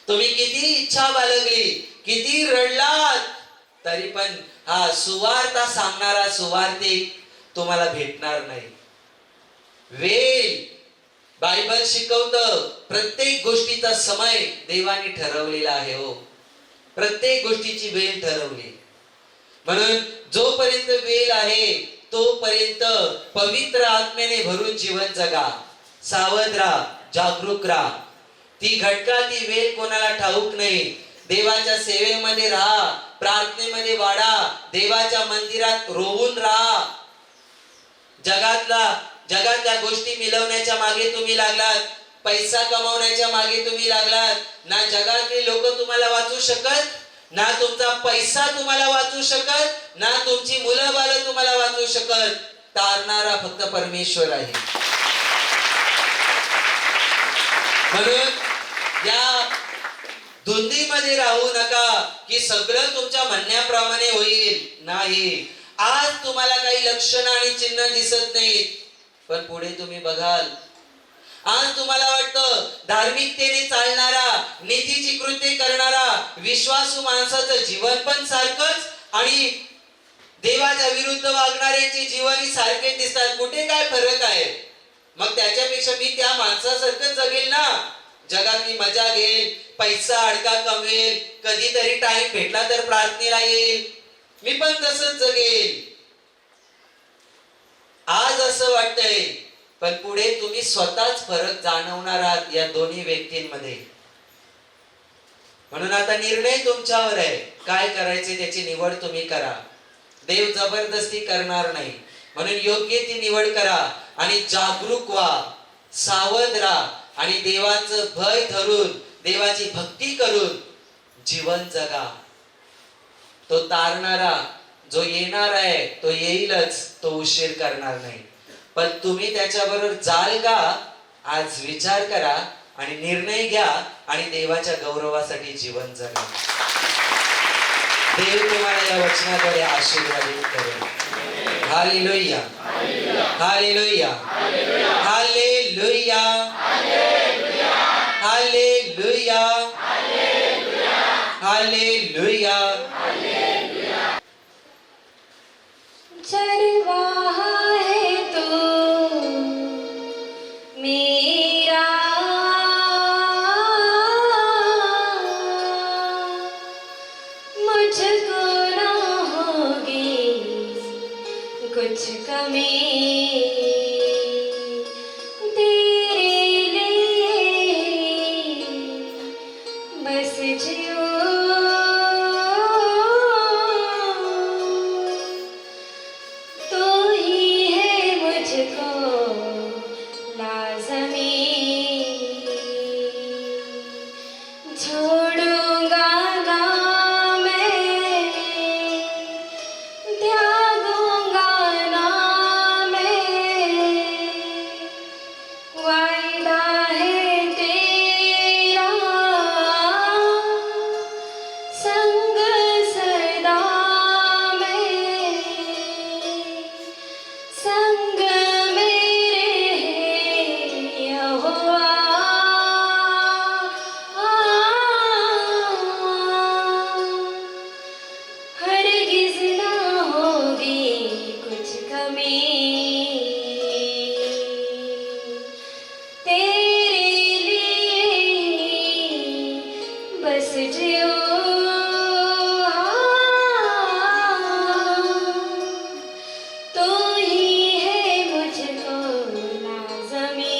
तुम्ही किती इच्छा बाळगली, किती रडलात, तरी पण हा सुवार्ता सांगणारा सुवार्तिक तुम्हाला भेटणार नाही. वेळ, बायबल शिकवतं प्रत्येक गोष्टीचा समय देवाने ठरवलेला आहे हो. प्रत्येक गोष्टीची वेळ ठरवली. म्हणून जोपर्यंत वेळ आहे तोपर्यंत पवित्र आत्म्याने भरून जीवन जगा. सावध राहा, जागरूक राहा. ती घटका, ती वेळ कोणाला ठाऊक नाही. देवाच्या सेवेमध्ये राहा, प्रार्थनेमध्ये वाढा, देवाच्या मंदिरात रोवून राहा. जगातल्या गोष्टी मिळवण्याच्या मागे तुम्ही लागलात, पैसा कमवण्याच्या मागे तुम्ही लागलात ना. जगातली लोक तुम्हाला वाचू शकत, ना तुमचा पैसा तुम्हाला वाचू शकत, ना तुमची मुलं बाळ तुम्हाला वाचू शकत. तारणारा फक्त परमेश्वर आहे. म्हणून या धुंदीमध्ये राहू नका की सगळं तुमच्या म्हणण्याप्रमाणे होईल. नाही. आज तुम्हाला काही लक्षणं आणि चिन्ह दिसत नाहीत, पण पुढे तुम्ही बघाल. आज तुम्हाला वाटतं धार्मिकतेने चालणारा, नीतीची कृत्ये करणारा, विश्वासू माणसाचं जीवन पण सारखंच, आणि देवाच्या विरुद्ध वागणाऱ्यांचे जीवनही सारखे दिसतात. कुठे काय फरक आहे. मग त्याच्यापेक्षा मी त्या माणसासारखं जगेल ना. जगातली मजा घेईल, पैसा अडका कमवेल, कधीतरी टाइम भेटला तर प्रार्थनेला येईल. मी पण तसंच जगेल. आज असं वाटतंय, पण पुढे तुम्ही स्वतःच फरक जाणवणार आहात या दोन्ही व्यक्तींमध्ये. म्हणून आता निर्णय तुमच्यावर आहे, काय करायचे त्याची निवड तुम्ही करा. देव जबरदस्ती करणार नाही. म्हणून योग्य ती निवड करा आणि जागरूक व्हा, सावध राहा आणि देवाचं भय धरून, देवाची भक्ती करून जीवन जगा. तो तारणारा जो येणार आहे तो येईलच, तो उशीर करणार नाही. पण तुम्ही त्याच्याबरोबर जाल का, आज विचार करा आणि निर्णय घ्या आणि देवाच्या गौरवासाठी जीवन जगा. देव तुम्हाला या वचनाद्वारे आशीर्वादित करेल. Hallelujah, hallelujah, hallelujah, hallelujah, hallelujah. चरवाहा है तो मेरा, मुझको ना होगी कुछ कमी, तेरे लिए बस जियो, तू ही है मुझको लाज़मी, छोड़ूंगा ना मैं, त्यागूंगा ना मैं, वायदा है तेरा संग सदा में, संग मेरे यहोवा, हरगिज़ ना होगी कुछ कमी, तेरे लिए बस जियो, तू ही है मुझको लाज़मी.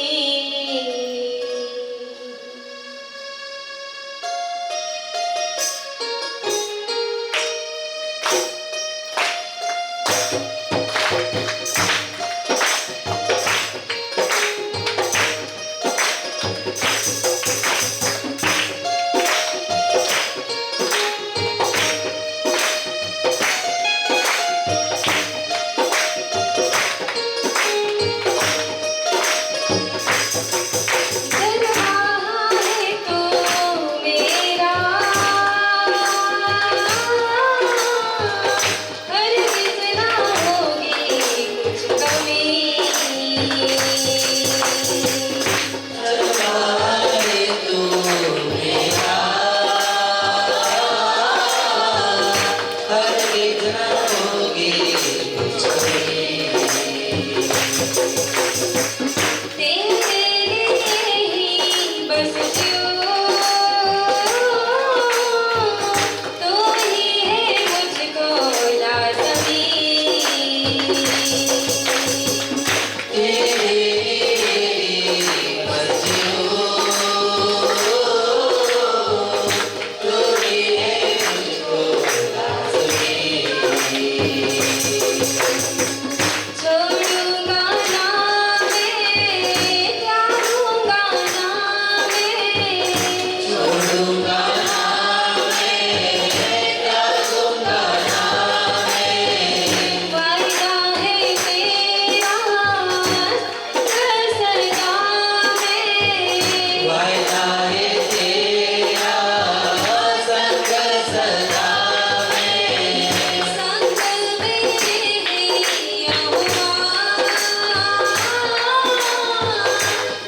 चरवाहा है तो मेरा, हरगिज़ ना होगी कुछ कमी, चरवाहे तू मेरा, हरगिज़ न होगी कुछ कमी, तेरे लिए ही बस जियो, तू ही है मुझको लाज़मी, तेरे बस जियो, तू ही है मुझको लाज़मी. छोड़ूंगा ना मैं, त्यागूंगा ना मैं, छोड़ूंगा ना मैं, त्यागूंगा ना मैं, वायदा है तेरा सदा में, वायदा है तेरा संग सदा में, संग मेरे यहोवा,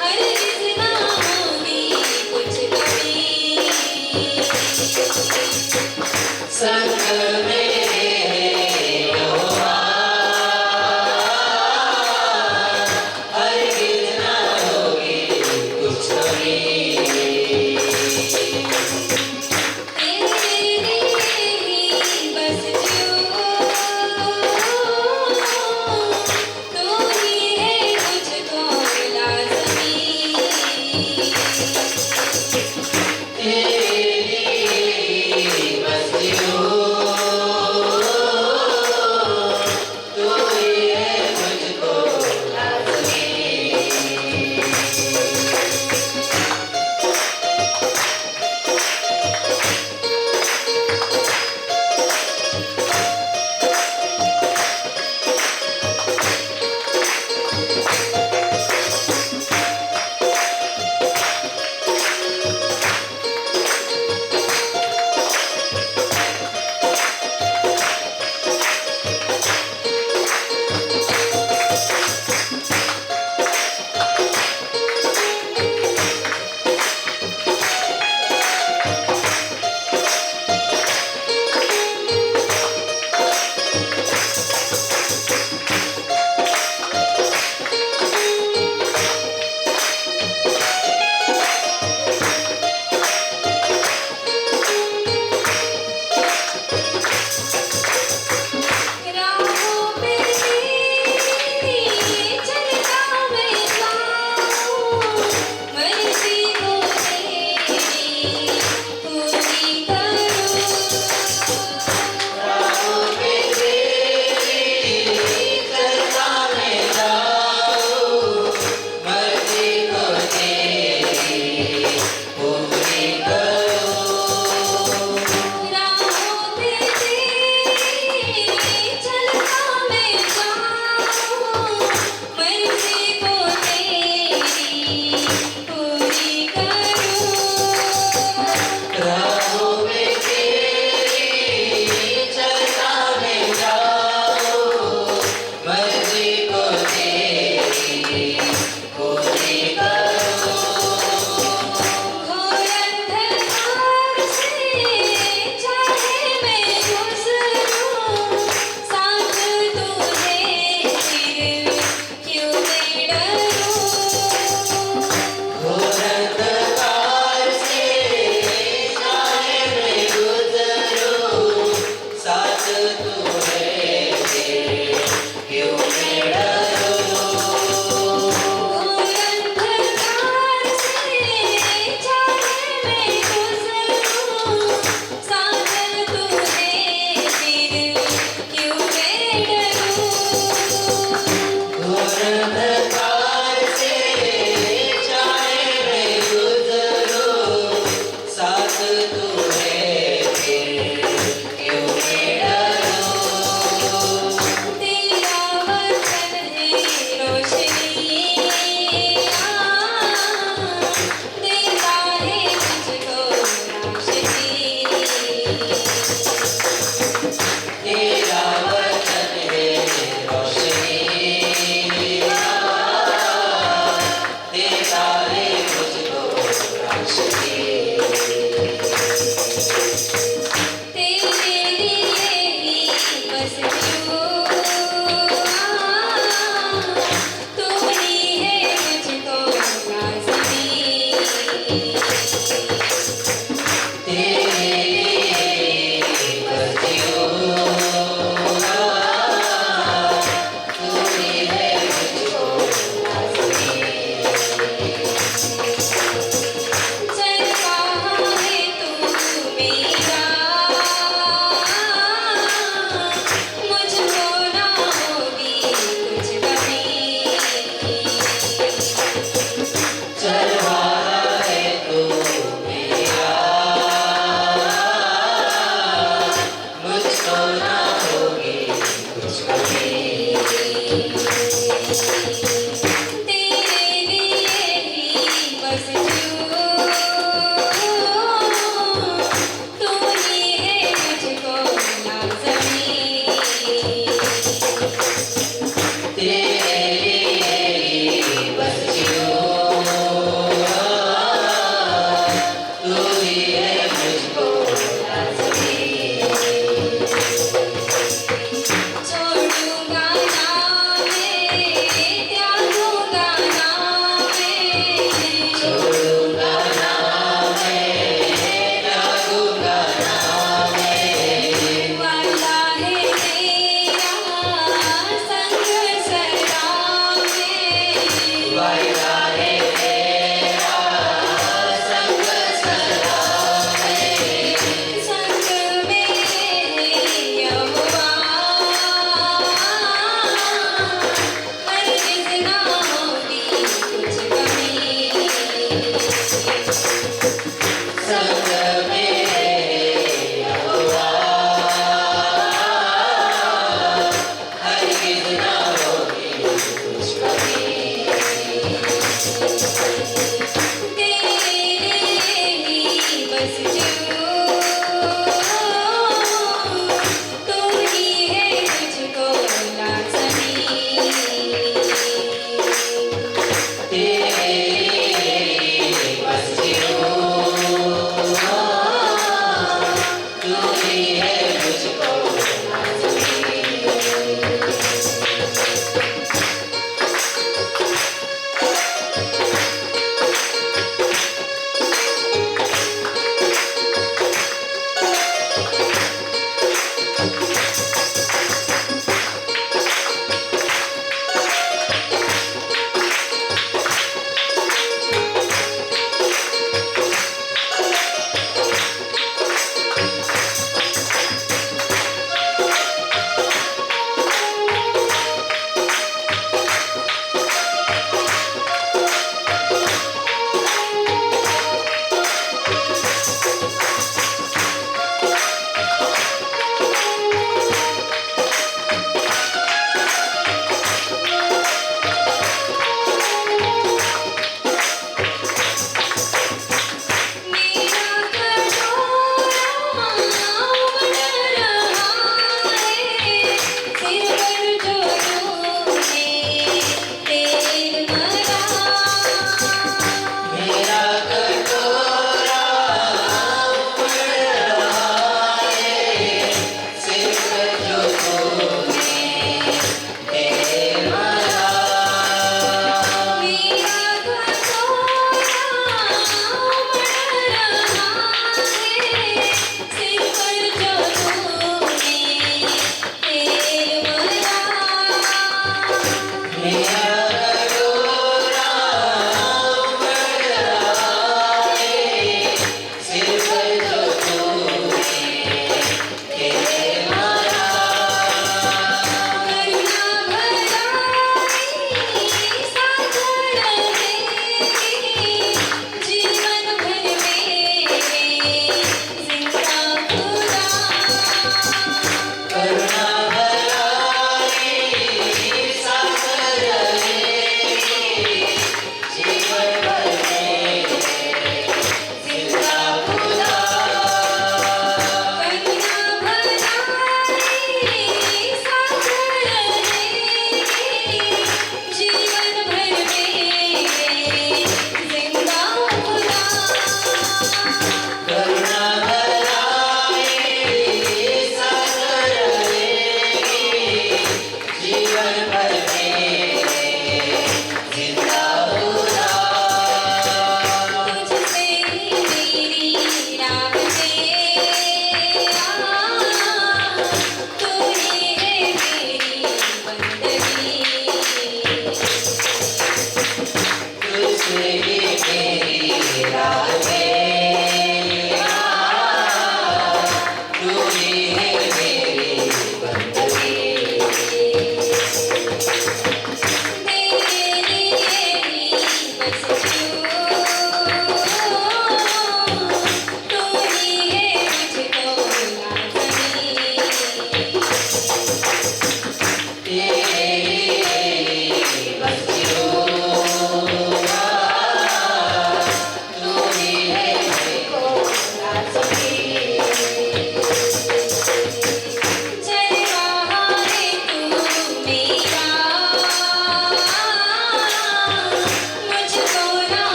हरगिज़ ना होगी कुछ कमी, संग मेरे यहोवा, हरगिज़ न होगी कुछ कमी, तेरे लिए ही बस जियो, तू ही है मुझको लाज़मी, तेरे लिए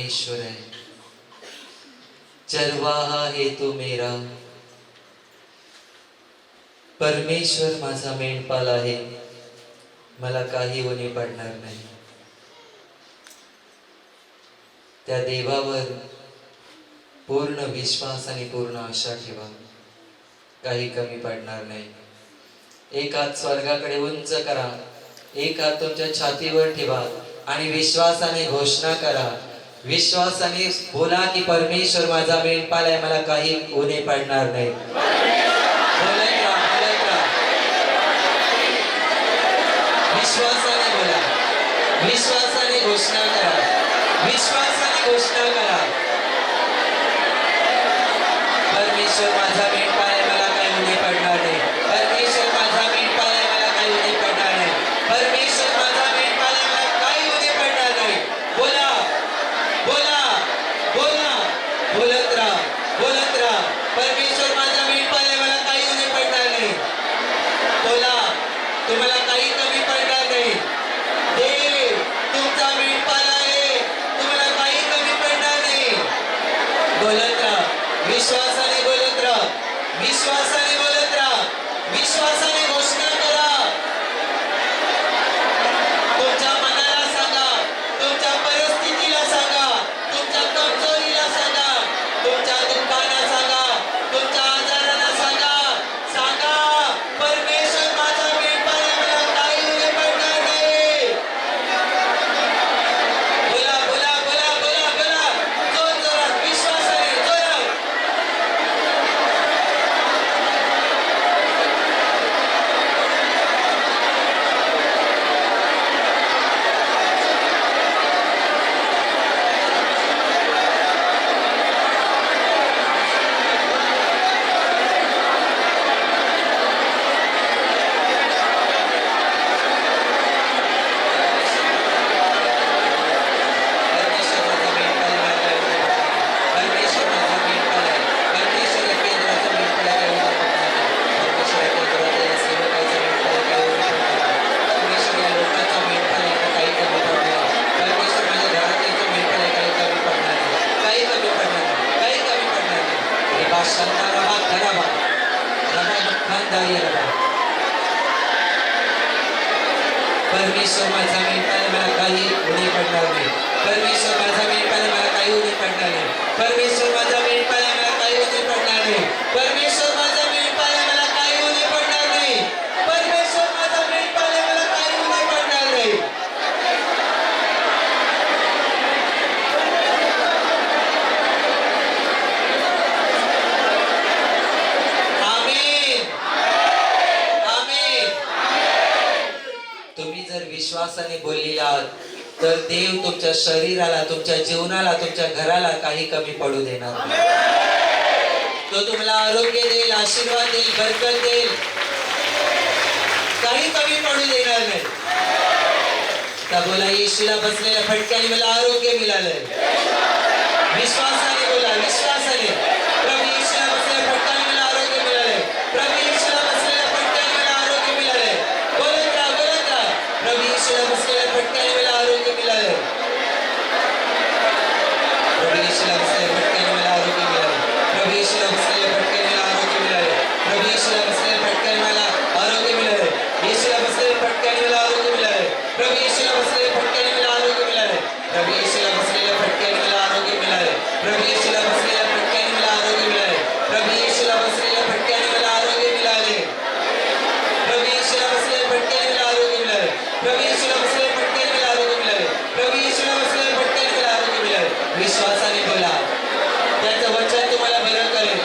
परमेश्वर है, चरवाहा है तू मेरा. परमेश्वर माझा मेंढपाल आहे, मला काही उणे पडणार नाही. त्या देवावर पूर्ण विश्वास आणि पूर्ण आशा ठेवा, काही कमी पडणार नाही. एक हात स्वर्गाकडे उंच करा, एक हात तुमच्या छातीवर ठेवा आणि विश्वासाने घोषणा करा, विश्वासाने बोला की परमेश्वर माझा मेंढपाल आहे, मला काही उणे पडणार नाही. बोलत राहा, बोलत राहा. विश्वासाने बोला, विश्वासाने घोषणा करा, विश्वासाने घोषणा करा. परमेश्वर माझा मेंढपाल आहे, मला काही उणे पडणार नाही. परमेश्वर माझा मेंढपाल आहे, मला काही उणे पडणार नाही. परमेश्वर माझा मेंढपाल आहे, मला काही उणे पडणार नाही. बोला, बोला, बोला, बोलत राहा, बोलत राहा. परमेश्वर माझा मेंढपाल आहे, मला काही उणे पडणार नाही. बोला, तुम्हाला काही कमी पडणार नाही. देव तुमचा मेंढपाल आहे, तुम्हाला काही कमी पडणार नाही. बोलत राहा, विश्वासाने बोलत राहा, विश्वासाने बोलत राहा, विश्वासाने घोषणा करा. तुमच्या मनाला सांगा, तुमच्या परिस्थितीला सांगा, तुमच्या कमजोरीला सांगा, तुमच्या दुःखाला सांगा, तुमच्या आजाराला सांगा. सांगा, परमेश्वर माझा मेंढपाल आहे, मला काही उणे पडणार नाही. बोला, बोला, बोला, बोला, बोला. जोर जोरात, विश्वासाने, जोरात. परमेश्वर माझा मेंढपाल आहे, मला काही उणे पडणार नाही. परमेश्वर माझा मेंढपाल आहे. परमेश्वर या केंद्राचा मेंढपाल आहे, काही उणे पडणार नाही. परमेश्वर या केंद्राचा, या सेवकाचा मेंढपाल आहे, काही उणे पडणार नाही. परमेश्वर या लोकांचा मेंढपाल आहे, आता काही कमी पडणार नाही. परमेश्वर माझ्या घरातील मेंढपाल आहे, काही कमी पडणार नाही. काही कमी पडणार नाही, काही कमी पडणार नाही. हे भाषांना रहा, खराबा रहा, दुःखांदारी रहा. परमेश्वर माझा मेंढपाल आहे, मला काही उणे पडणार नाही. परमेश्वर माझा मेंढपाल आहे, मला काही उणे पडणार नाही. परमेश्वर माझा मेंढपाल आहे, मला काही उणे पडणार नाही. परमेश्वर माझा मेंढपाल आहे, मला काही उणे पडणार नाही. परमेश्वर माझा मेंढपाल आहे, मला काही उणे पडणार नाही. आमेन, आमेन. तुम्ही जर विश्वासाने बोललेला आहात तर देव तुमच्या शरीराला, तुमच्या जीवनाला, तुमच्या घराला काही कमी पडू देणार नाही. तो तुम्हाला आरोग्य देईल, आशीर्वाद देईल, बरकत देईल, काही कमी पडू देणार नाही. त्या बोला, येशूला बसलेल्या फटक्याने मला आरोग्य मिळालंय. विश्वासाने बोला, विश्वासाने. प्रभू येशूला बसलेल्या फटक्याने मला आरोग्य मिळालंय. प्रभू येशूला बसलेल्या फटक्याने मला आरोग्य मिळालंय. बोलत राहा, बोलत राहा. प्रभू येशूला बसलेल्या फटक्याने मला आरोग्य मिळालंय. प्रभू येशूला बसलेल्या फटक्याने मला आरोग्य मिळालंय. प्रभू येशूला बसलेल्या फटक्याने मला आरोग्य मिळालंय. प्रभू येशूला बसलेल्या फटक्याने मला आरोग्य मिळालंय. येशूला बसलेल्या फटक्याने मला आरोग्य मिळालंय. प्रभू येशूला बसलेल्या फटक्याने मला आरोग्य मिळालंय. प्रभू येशूला बसलेल्या फटक्याने मला आरोग्य मिळालंय. प्रभू येशूला बसलेल्या फटक्याने मला आरोग्य मिळालंय. प्रभू येशूला बसलेल्या फटक्याने मला आरोग्य मिळाले. प्रभू येशूला बसलेल्या फटक्याने मला आरोग्य मिळाले. प्रभू येशूला बसलेल्या फटक्याने मला आरोग्य मिळाले. प्रभू येशूला बसलेल्या फटक्याने मला आरोग्य मिळाले. विश्वासाने बोला, त्याचं वचन तुम्हाला बरं करेल,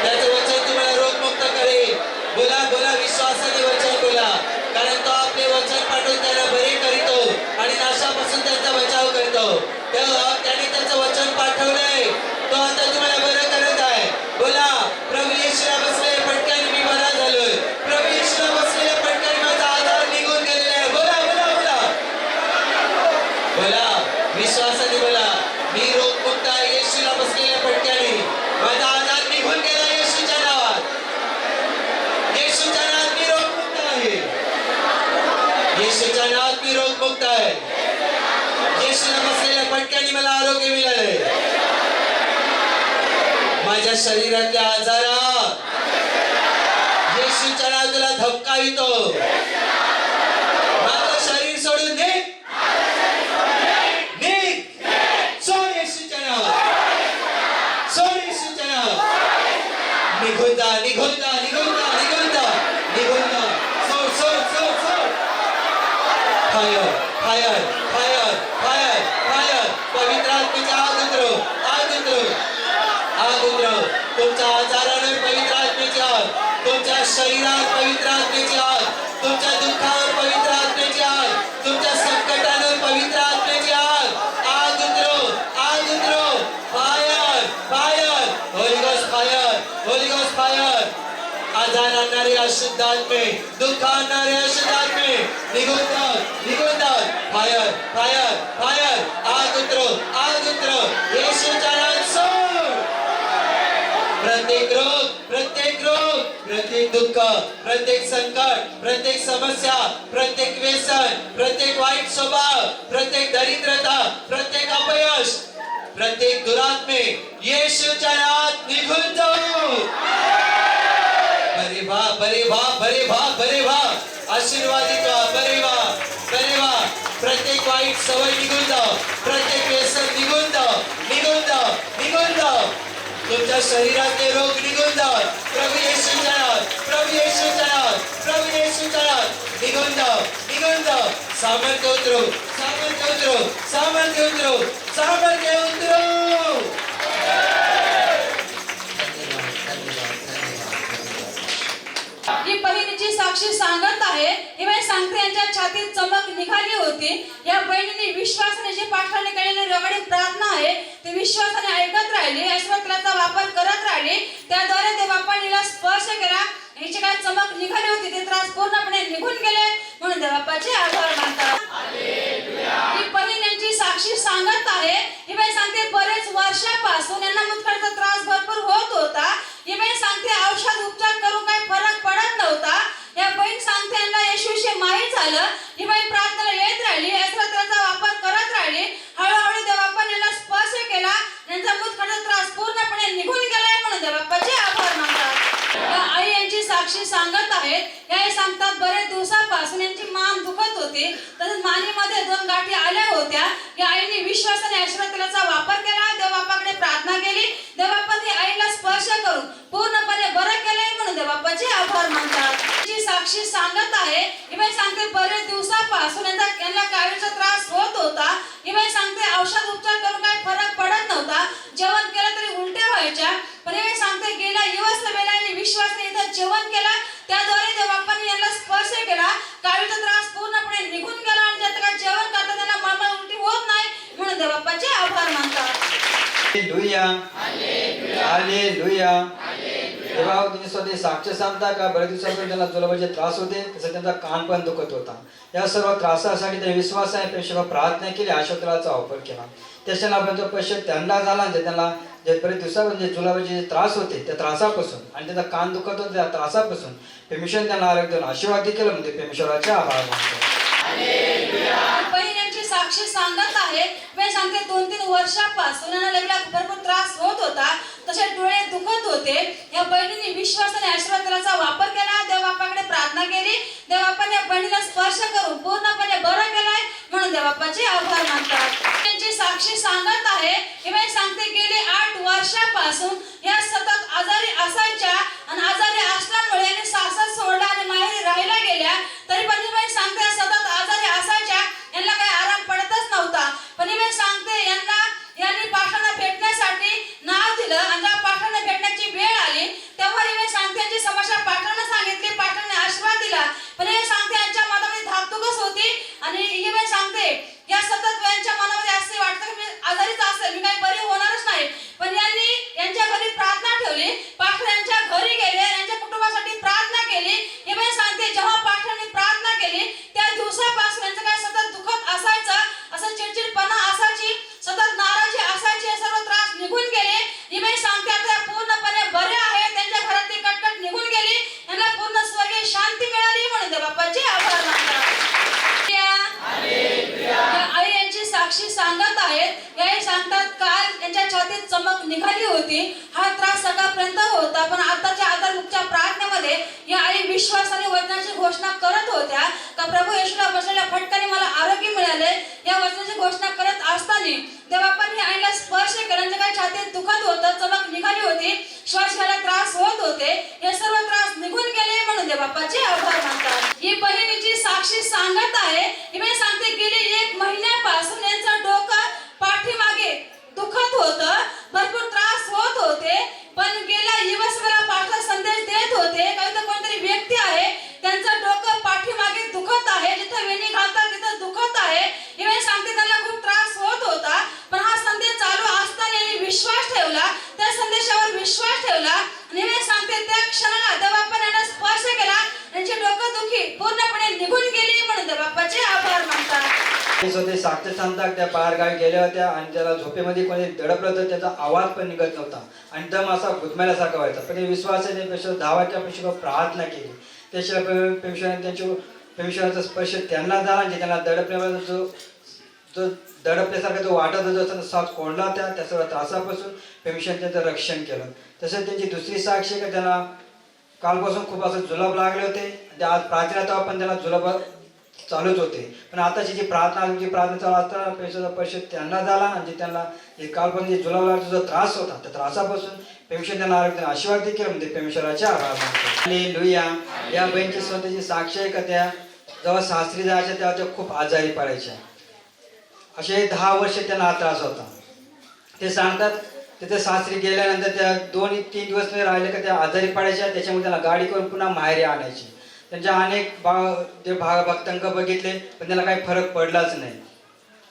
त्याचं वचन तुम्हाला रोगमुक्त करेल. बोला, बोला, विश्वासाने वचन बोला, कारण तो आपले वचन पाठवून त्याला बरे करीतो आणि नाशापासून त्यांचा बचाव करतो. त्याने त्याचं वचन पाठवलंय, तो आता तुम्हाला बरं करत आहे. बोला, प्रभू येशूला बसलेल्या फटक्याने मी बरा झालोय. प्रभू येशूला बसलेल्या फटक्याने माझा आजार निघून गेलेला आहे. बोला, बोला, बोला, बोला, विश्वासाने बोला, मी रोगमुक्त आहे. येशूला बसलेल्या फटक्याने माझा आजार निघून गेला. येशूच्या नावात, येशूच्या नावात मी रोगमुक्त आहे. येशूच्या नावात मी रोगमुक्त आहे. येशूने बसलेल्या फटक्याने मला आरोग्य मिळाले. माझ्या शरीरातल्या आजारात येशूच्या नावात तुला धक्का येतो. माझं शरीर सोडून निघ, निघ, सोड येशूच्या नावात, सोड येशूच्या नावात. निघून जा, निघून जा, निघून जा, निघून जा, निघून जा. सोड, सोड, सोड, सोड. Fire, fire, fire, fire, fire. पवित्र आत्म्याची आग उतरव, आग उतरव, आग उतरव. तुमच्या आजारावर पवित्र आत्म्याची आग, तुमच्या शरीरावर पवित्र आत्म्याची आग, तुमच्या दुःखावर पवित्र आत्म्याची आग, तुमच्या संकटावर पवित्र आत्म्याची आग. आग उतरव, आग उतरव. फायर, फायर, होली गोस्ट फायर, होली गोस्ट फायर. आजार आणणारे अशुद्ध आत्मे, दुःख आणणारे अशुद्ध आत्मे निघून जा, निघून जा. Fire, fire, fire. आग उतरव, आग उतरव. येशूच्या नावात सोड. प्रत्येक रोग, प्रत्येक रोग, प्रत्येक दुःख, प्रत्येक संकट, प्रत्येक समस्या, प्रत्येक व्यसन, प्रत्येक वाईट स्वभाव, प्रत्येक दरिद्रता, प्रत्येक अपयश, प्रत्येक दुरात्मे येशूच्या नावात निघून जाऊ. बरे व्हा, बरे व्हा, बरे व्हा, बरे व्हा. आशीर्वादित व्हा, बरे व्हा, बरे व्हा. प्रत्येक वाईट सवय निघून जाओ, प्रत्येक व्यसन निघून जाओ, निघून जाओ, निघून जाओ. तुमच्या शरीरातले रोग निघून जाओ. प्रभू येशूच्या नावात, प्रभू येशूच्या नावात, प्रभू येशूच्या नावात निघून जाओ, निघून जाओ. सामर्थ्य उतरव, सामर्थ्य उतरव, सामर्थ्य उतरव, सामर्थ्य उतरव. ही बहिणीची साक्षी सांगत आहे. ही बाई सांगते यांच्या छातीत चमक निघाली होती. या बहिणीने विश्वासाने जी पाठवणी केलेली रगडी प्रार्थना आहे ती विश्वासाने ऐकत राहिली, ऐश्वर्याचा वापर करत राहिली. त्याद्वारे ते बापानीला स्पर्श केला. हिची काय चमक निघाली होती ते त्रास पूर्णपणे निघून गेले. म्हणून देवाचे आभार मानतात. ही बहीण यांची साक्षी सांगत आहे. ही बाई सांगते बरेच वर्षापासून यांना मुतखड्याचा त्रास भरपूर होत होता. ही बाई सांगते औषध उपचार करून काही फरक पडत नव्हता. या बहीण सांगते यांना येशूविषयी माहीत झालं. ही बाई प्रार्थनेला येत राहिली, ऐश्वर्याचा वापर करत राहिली. हळूहळू देवापाने यांना स्पर्श केला. यांचा मुतखड्याचा त्रास पूर्णपणे निघून गेलाय. म्हणून देवाचे आभार मानतात. या आई यांची साक्षी सांगत आहेत. या आई सांगतात बरेच दिवसापासून यांची मान दुखत होती, तसेच मानेमध्ये 2 गाठी आल्या होत्या. या आईने विश्वासाने ऐश्वर्याचा वापर केला, देवबापाकडे प्रार्थना केली. देवबापाने आईला स्पर्श करून पूर्णपणे बरं केले. म्हणून देवबापाचे आभार मानतात. जी साक्षी सांगत आहे. ही बाई सांगते बरेच दिवसापासून यांना काळीचा त्रास होत होता. ही बाई सांगते औषध उपचार करून काही फरक पडत नव्हता. जेवण केलं तरी उलट्या व्हायच्या. पण ही बाई सांगते गेल्या दिवस वेळेला विश्वासाने इथं जेवण केला. त्याद्वारे देवबापाने यांना स्पर्श केला. काळीचा त्रास पूर्णपणे निघून गेला आणि ज्या जेवण करता त्यांना मळमळ उलटी होत नाही. म्हणून देवबापाचे आभार मानतात. Hallelujah, hallelujah. तेव्हा तुम्ही स्वतः साक्ष सांगता का बरेच दिवसापासून त्यांना जुलाबाचे त्रास होते, तसं त्यांचा कान पण दुखत होता. या सर्व त्रासासाठी त्यांनी विश्वासाने पेशवा प्रार्थना केली, आशोत्तराचा वापर केला. त्याच्यानं आपण जो पैसे त्यांना झाला जे त्यांना जे बरेच दिवसापासून जे जुलाबाचे त्रास होते त्या त्रासापासून आणि त्यांचा कान दुखत होता त्या त्रासापासून परमेश्वर त्यांना आरोग्य देऊन आशीर्वाद केलं. म्हणजे परमेश्वराचे आभार मानतो. बहिणींची साक्षी सांगत आहे. मी सांगते 2-3 वर्षापासून यांना भरपूर त्रास होत होता, तसे डोळे दुखत होते. या बहिणीने विश्वासाने आशीर्वादाचा वापर केला, देवबापाकडे प्रार्थना केली. देवबापाने या बहिणीला स्पर्श करून पूर्णपणे बरं केलाय. म्हणून देवबापाचे आभार मानतात. त्यांची साक्षी सांगत आहे. ही बाई सांगते गेली 8 वर्षापासून या सतत आजारी असायच्या आणि आजारी असल्यामुळे यांनी सासर सोडला आणि माहेरी राहायला गेल्या. तरी पण ही बाई सांगते सतत आजारी असायच्या, यांना काही आराम पडतच नव्हता. पण ही बाई सांगते यांनी पाठवणा भेटण्यासाठी नाव दिलं आणि जेव्हा पाठवणा भेटण्याची वेळ आली तेव्हा ही बाई सांगते यांची समस्या पाठवणं सांगितली, पाठवणे आशीर्वाद दिला. पण ही सांगते यांच्या मनामध्ये धाकधुकच होती आणि ही बाई सांगते या सतत यांच्या मनामध्ये असे वाटतं की मी आजारीच असेल, मी काही बरी होणारच नाही. पण यांनी यांच्या घरी प्रार्थना ठेवली. पाठवण यांच्या घरी चमक निघाली होती. हा त्रास सकाळपर्यंत होता, पण आताच्या आधारभूतच्या प्रार्थनेमध्ये या आई विश्वासाने वचनाची घोषणा करत होत्या का प्रभू येशूला बसलेल्या फटक्याने मला आरोग्य मिळाले. या वचनाची घोषणा करत असताना देवापांनी आईला स्पर्श केला. जे काही छातीत दुखत होतं, चमक निघाली होती, श्वास घ्यायला त्रास होत होते, हे सर्व त्रास निघून गेले म्हणून देवापाचे आभार मानतात. ही बहिणीची साक्षी सांगत आहे, ही बाई सांगते गेली 1 महिन्यापासून यांचं डोकं पाठीमागे दुखत होतं, भरपूर त्रास होत होते, पण गेल्या दिवसभरा पाठचा संदेश देत होते काही तर कोणतरी व्यक्ती आहे त्यांचं डोकं पाठीमागे दुखत आहे, जिथं वेणी घालतात तिथं दुखत आहे. ही बाई सांगते त्यांना खूप त्रास होत होता, पण हा संदेश चालू असताना यांनी विश्वास ठेवला, त्या संदेशावर विश्वास ठेवला आणि मी सांगते त्या क्षणाला देवापाने यांना स्पर्श केला, त्यांची डोकं दुखी पूर्णपणे निघून गेली म्हणून देवापाचे आभार मानतात. स्वतः साक्ष सांगतात त्या बाहेरगावी गेल्या होत्या आणि त्याला झोपेमध्ये कोणी दडपलं तर त्याचा आवाज पण निघत नव्हता आणि दम असा गुदमरल्यासारखा व्हायचा. पण विश्वासाने पेशा धावाच्या पेशा प्रार्थना केली. त्याशिवाय पेशाने त्यांच्या पेशाचा स्पर्श त्यांना झाला आणि त्यांना दडपल्यामुळे जो दडपल्यासारखा जो वाटत होता साप कोंडला होता, त्या सर्व त्रासापासून पेशाने त्याचं रक्षण केलं. तसंच त्यांची दुसरी साक्षी का त्यांना कालपासून खूप असं जुलाब लागले होते. आज प्रार्थना तेव्हा पण त्यांना जुलाब चालूच होते, पण आताची जी प्रार्थना चालू असताना पेशाचा स्पर्श त्यांना झाला आणि त्यांना कालपासून जे जुलाब लागला जो त्रास होता त्या त्रासापासून पेशा त्यांना आशीर्वाद देखील म्हणजे पेशराचे आभार मानतो. हालेलुया. या बहिणीची स्वतःची साक्षी आहे का त्या जेव्हा सासरी जायच्या तेव्हा त्या खूप आजारी पडायच्या. असे 10 वर्ष त्यांना हा त्रास होता. ते सांगतात तिथे सासरी गेल्यानंतर त्या 2-3 दिवस राहिले का त्या आजारी पडायच्या. त्याच्यामुळे त्यांना गाडी करून पुन्हा माहेरी आणायची. त्यांच्या अनेक भक्तांक बघितले पण त्याला काही फरक पडलाच नाही.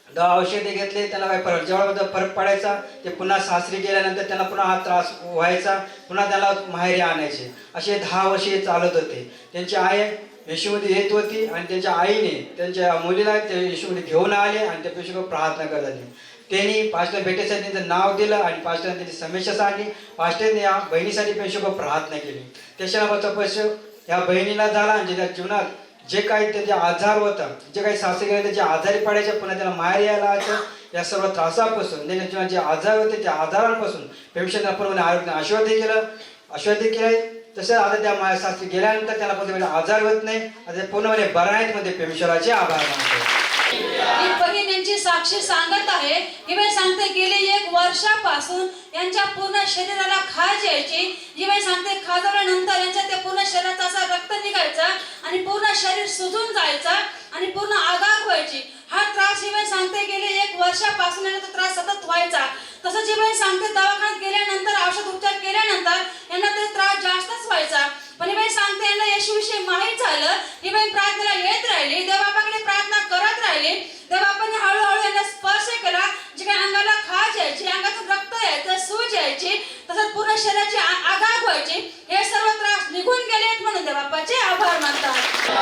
10 औषधे घेतले त्याला काही जेव्हा फरक पडायचा ते पुन्हा सासरी गेल्यानंतर त्यांना पुन्हा हा त्रास व्हायचा, पुन्हा त्याला माहेरी आणायचे. असे 10 वर्षे चालत होते. त्यांची आई येशूमध्ये येत होती आणि त्यांच्या आईने त्यांच्या मुलीला ते येशूमध्ये घेऊन आले आणि त्या पेशा प्रार्थना करत आली. त्यांनी पास्टर भेटेसाठी त्यांचं नाव दिलं आणि पास्टरने त्यांची समस्या सांगली. पास्टरने या बहिणीसाठी पेशा प्रार्थना केली. त्याच्यानंतरचा पैसे या बहिणीला झाला आणि त्या जीवनात जे काही त्याचे आजार होता, जे काही सासरी गेले त्याचे आजारी पडायचे, पुन्हा त्याला माहेर यायला या सर्व त्रासापासून त्याच्या जीवनात जे आजार होते त्या आजारांपासून पेशंटला पूर्ण आरोग्य आशीर्वाद केलं. तसं आता त्या सासरी गेल्यानंतर त्याला पूर्णपणे आजार होत नाही, आता पूर्णपणे बरं आहेत मध्ये पेशराचे आभार मानतो. ही बहीण यांची साक्षी सांगत आहे, ही बाई सांगते गेली 1 वर्षापासून यांच्या पूर्ण शरीराला खाज यायची. ही बाई सांगते खाजवल्यानंतर यांच्या त्या पूर्ण शरीराचा असा रक्त निघायचा आणि पूर्ण शरीर सुजून जायचं आणि पूर्ण आगाग व्हायची. हा त्रास ही बाई सांगते गेले 1 वर्षापासून यांना तो त्रास सतत व्हायचा. तसंच ही बाई सांगते दवाखान्यात गेल्यानंतर औषध उपचार केल्यानंतर यांना ते त्रास जास्तच व्हायचा. पण ही बाई सांगते यांना येशूविषयी माहीत झालं. ही बाई प्रार्थनेला येत राहिली, देवबापाकडे प्रार्थना करत राहिली. देवबापाने हळूहळू यांना स्पर्श केला. जे काही अंगाला खाज यायची, अंगातून रक्त यायचं, सूज यायची, तसंच पूर्ण शरीराची आगाग व्हायची, हे सर्व त्रास निघून गेलेत म्हणून देवबापाचे आभार मानतात.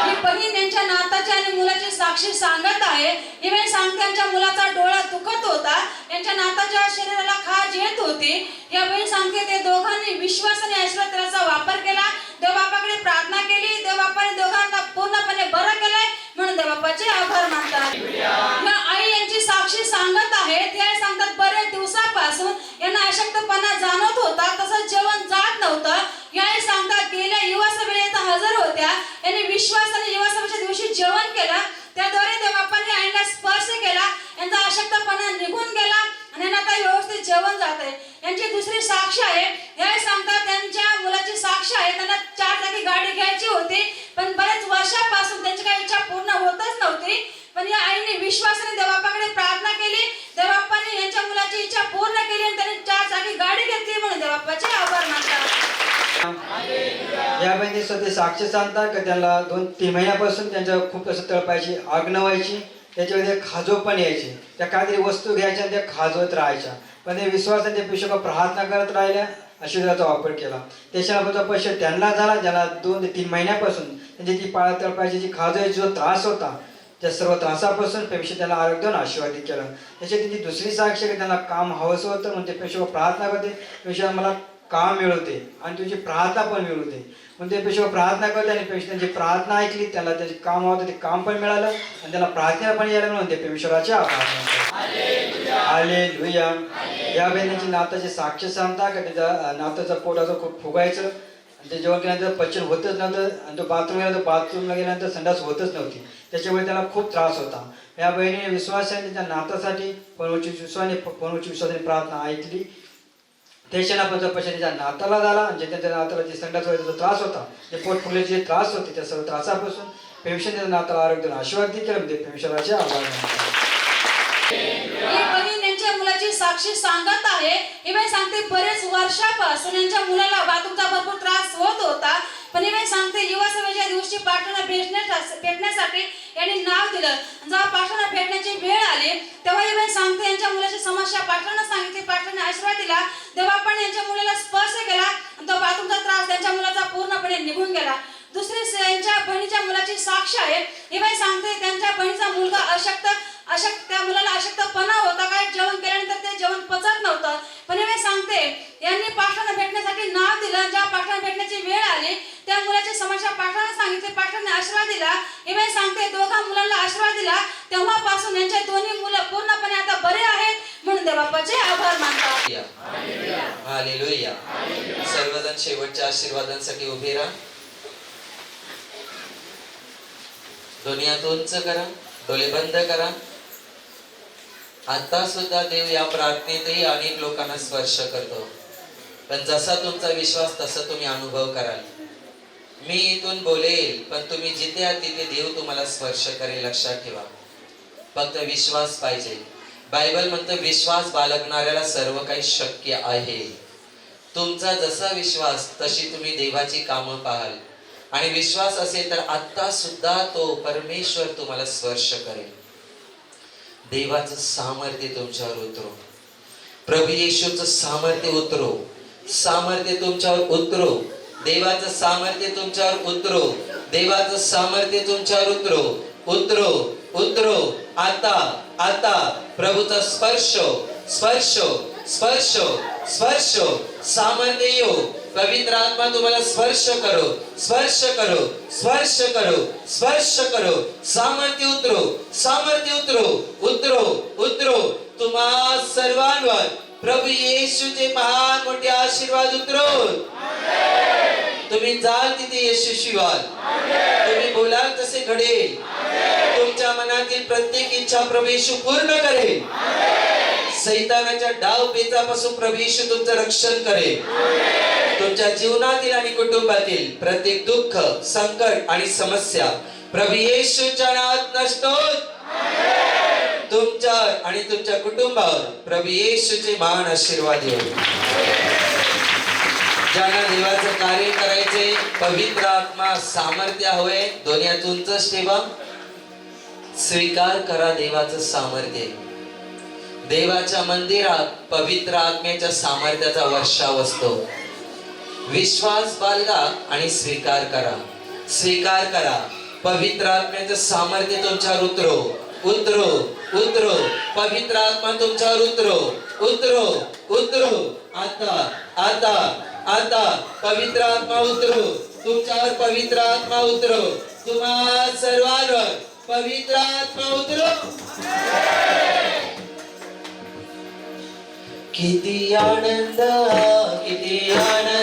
ही बहीण यांच्या नाताची आणि मुलाची साक्षी सांगत आहे. ही बाई सांगते यांच्या मुलाचा डोळा दुखत होता, यांच्या नाताच्या शरीराला खाज येत होती. या बहीण सांगते ते दोघांनी विश्वासाने ऐश्वर्याचा वापर केला, देवबापाकडे प्रार्थना केली, देवबापाने दोघांना पूर्णपणे बरं केलंय म्हणून देवबापाचे आभार मानतात. या आई यांची साक्षी सांगत आहेत. ते आई सांगतात बरेच दिवसापासून यांना अशक्तपणा जाणवत होता, तसंच जेवण जात नव्हतं. या आई सांगतात गेल्या युवा सभेला इथं हजर होत्या, यांनी विश्वासाने युवा सभेच्या दिवशी जेवण केलं, त्याद्वारे देवबापाने आईला स्पर्श केला, यांचा अशक्तपणा निघून गेला आणि यांना आता व्यवस्थित जेवण जात आहे. यांची दुसरी साक्ष आहे. हे सांगतात त्यांच्या मुलाची साक्ष आहे, त्यांना 4 चाकी गाडी घ्यायची होती, पण बरेच वर्षापासून त्यांची काही इच्छा पूर्ण होतच नव्हती. पण या आईने विश्वासाने देवबापाकडे प्रार्थना केली, देवबापाने यांच्या मुलाची इच्छा पूर्ण केली आणि त्यांनी 4 चाकी गाडी घेतली म्हणून देवबापाचे आभार मानतात. या बहिणी स्वतः साक्ष सांगतात की त्यांना 2-3 महिन्यापासून त्यांच्या खूप असं तळपायची आग नवायची, त्याच्यामध्ये खाजो पण यायचे. त्या काहीतरी वस्तू घ्यायच्या त्या खाजवत राहायच्या, पण ते विश्वासाने ते पेशा प्रार्थना करत राहिल्या, आशीर्वादाचा वापर केला. त्याच्यानंतर पैसे त्यांना झाला, ज्याला 2 ते 3 महिन्यापासून त्यांची ती पाळत तळपायची जी खाजवायची जो त्रास होता त्या सर्व त्रासापासून पेशा त्यांना आरोग्य देऊन आशीर्वादित केलं. त्याची त्यांची दुसरी साक्ष की त्यांना काम हवंसं होतं म्हणून ते पेशा प्रार्थना करते, पेशा मला काम मिळवते आणि तुझी प्रार्थना पण मिळवते. म्हणजे पेशवा प्रार्थना करते आणि त्यांची प्रार्थना ऐकली, त्याला त्याचे काम होतं ते काम पण मिळालं आणि त्याला प्रार्थना पण यायला मिळून ते परमेश्वराचे आभार मानतात. हालेलुया. या बहिणीची नाताची साक्ष सांगता का त्याच्या नाताचं पोटाचं खूप फुगायचं आणि ते जेवण केल्यानंतर पचन होतच नव्हतं आणि तो बाथरूमला गेल्यानंतर संडास होतच नव्हती. त्याच्यामुळे त्याला खूप त्रास होता. या बहिणीने विश्वासाने त्याच्या नातासाठी परमेश्वराच्या विश्वासाने प्रार्थना ऐकली. त्याच्यानंतर त्याच्या नाताला झाला आणि त्याच्या नाताला जे संडास व्हायचा जो त्रास होता, जे पोट फुगल्याचे जे त्रास होते, त्या सर्व त्रासापासून परमेश्वर त्याच्या नाताला आरोग्य आशीर्वाद केला. म्हणजे परमेश्वराचे आभार मानतात. ही बहीण यांच्या मुलाची साक्षी सांगत आहे. ही बाई सांगते बरेच वर्षापासून यांच्या मुलाला बाथरूमचा भरपूर त्रास होत होता, पण ही बाई सांगते युवा सभेच्या दिवशी पाठवणा भेटण्यासाठी यांनी नाव दिलं. जेव्हा पाठवणा भेटण्याची वेळ आली तेव्हा ही बाई सांगते यांच्या मुलाची समस्या पाठवणा सांगितली, पाठवणे आशीर्वाद दिला. तेव्हा पण यांच्या मुलाला स्पर्श केला आणि तो बाथरूमचा त्रास त्यांच्या मुलाचा पूर्णपणे निघून गेला. दुसरी यांच्या बहिणीच्या मुलाची साक्ष आहे. ही बाई सांगते त्यांच्या बहिणीचा मुलगा अशक्त त्या मुलाला अशक्तपणा होता. काय जेवण केल्यानंतर ते जेवण पचत नव्हतं, पण हे सांगते यांनी पाठवणा भेटण्यासाठी नाव दिलं. ज्या पाठवणा भेटण्याची वेळ आली त्या मुलाची समस्या पाठवणा सांगितली, पाठवणे आशीर्वाद दिला. हे सांगते दोघा मुलांना आशीर्वाद दिला. तेव्हापासून यांचे दोन्ही मुलं पूर्णपणे आता बरे आहेत म्हणून देवाचे आभार मानतात. हालेलुया. सर्वजण शेवटच्या आशीर्वादांसाठी उभे राहा. दोन्ही हात उंच करा, डोळे बंद करा. आता सुद्धा देव या प्रार्थनेतही अनेक लोकांना स्पर्श करतो, पण जसा तुमचा विश्वास तसा तुम्ही अनुभव कराल. मी इथून बोलेल, पण तुम्ही जिथे आहात तिथे देव तुम्हाला स्पर्श करेल. लक्षात ठेवा, फक्त विश्वास पाहिजे. बायबल म्हणतं विश्वास बाळगणाऱ्याला सर्व काही शक्य आहे. तुमचा जसा विश्वास तशी तुम्ही देवाची कामं पाहाल आणि विश्वास असेल तर आता सुद्धा तो परमेश्वर तुम्हाला स्पर्श करेल. देवाचं सामर्थ्य तुमच्यावर उतरो. प्रभू येशूचं सामर्थ्य उतरो. सामर्थ्य तुमच्यावर उतरो. देवाचं सामर्थ्य तुमच्यावर उतरो. देवाचं सामर्थ्य तुमच्यावर उतरो. उतरो उतरो. आता आता प्रभूचा स्पर्श स्पर्श स्पर्श स्पर्श सामर्थ्य येऊ. पवित्र आत्मा तुम्हाला स्पर्श करो, स्पर्श करो, स्पर्श करो, स्पर्श करो. सामर्थ्य उतरो, सामर्थ्य उतरो, उतरो उतरो. तुम्हा सर्वांवर प्रभू येशूचे महान मोठे आशीर्वाद उतरो. तुम्ही जाल तिथे यशस्वी व्हाल. तुम्ही बोलाल तसे घडेल. तुमच्या मनातील प्रत्येक इच्छा प्रभू येशू पूर्ण करेल. सैतानाच्या डाव पेचापासून प्रभू येशू तुमचं रक्षण करेल. तुमच्या जीवनातील आणि कुटुंबातील प्रत्येक दुःख, संकट आणि समस्या प्रभू येशूच्या नावात नष्ट होत. तुमच्यावर आणि तुमच्या कुटुंबावर प्रभू येशूचे महान आशीर्वाद येऊ. ज्यांना देवाचं कार्य करायचे, पवित्र आत्मा सामर्थ्य हवे, दोन्ही हात उंचच ठेवा. स्वीकार करा देवाचं सामर्थ्य. देवाच्या मंदिरात पवित्र आत्म्याच्या सामर्थ्याचा वर्षाव असतो. विश्वास बाळगा आणि स्वीकार करा. स्वीकार करा. पवित्र आत्म्याचं सामर्थ्य तुमच्यावर उतरो, उतरो, उतरो. पवित्र आत्मा तुमच्यावर उतरो, उतरो, उतरो. आता आता आता पवित्र आत्मा उतरो. तुमच्यावर पवित्र आत्मा उतरो. तुम्हा सर्वांवर पवित्र आत्मा उतरो. किती आनंद, किती आनंद.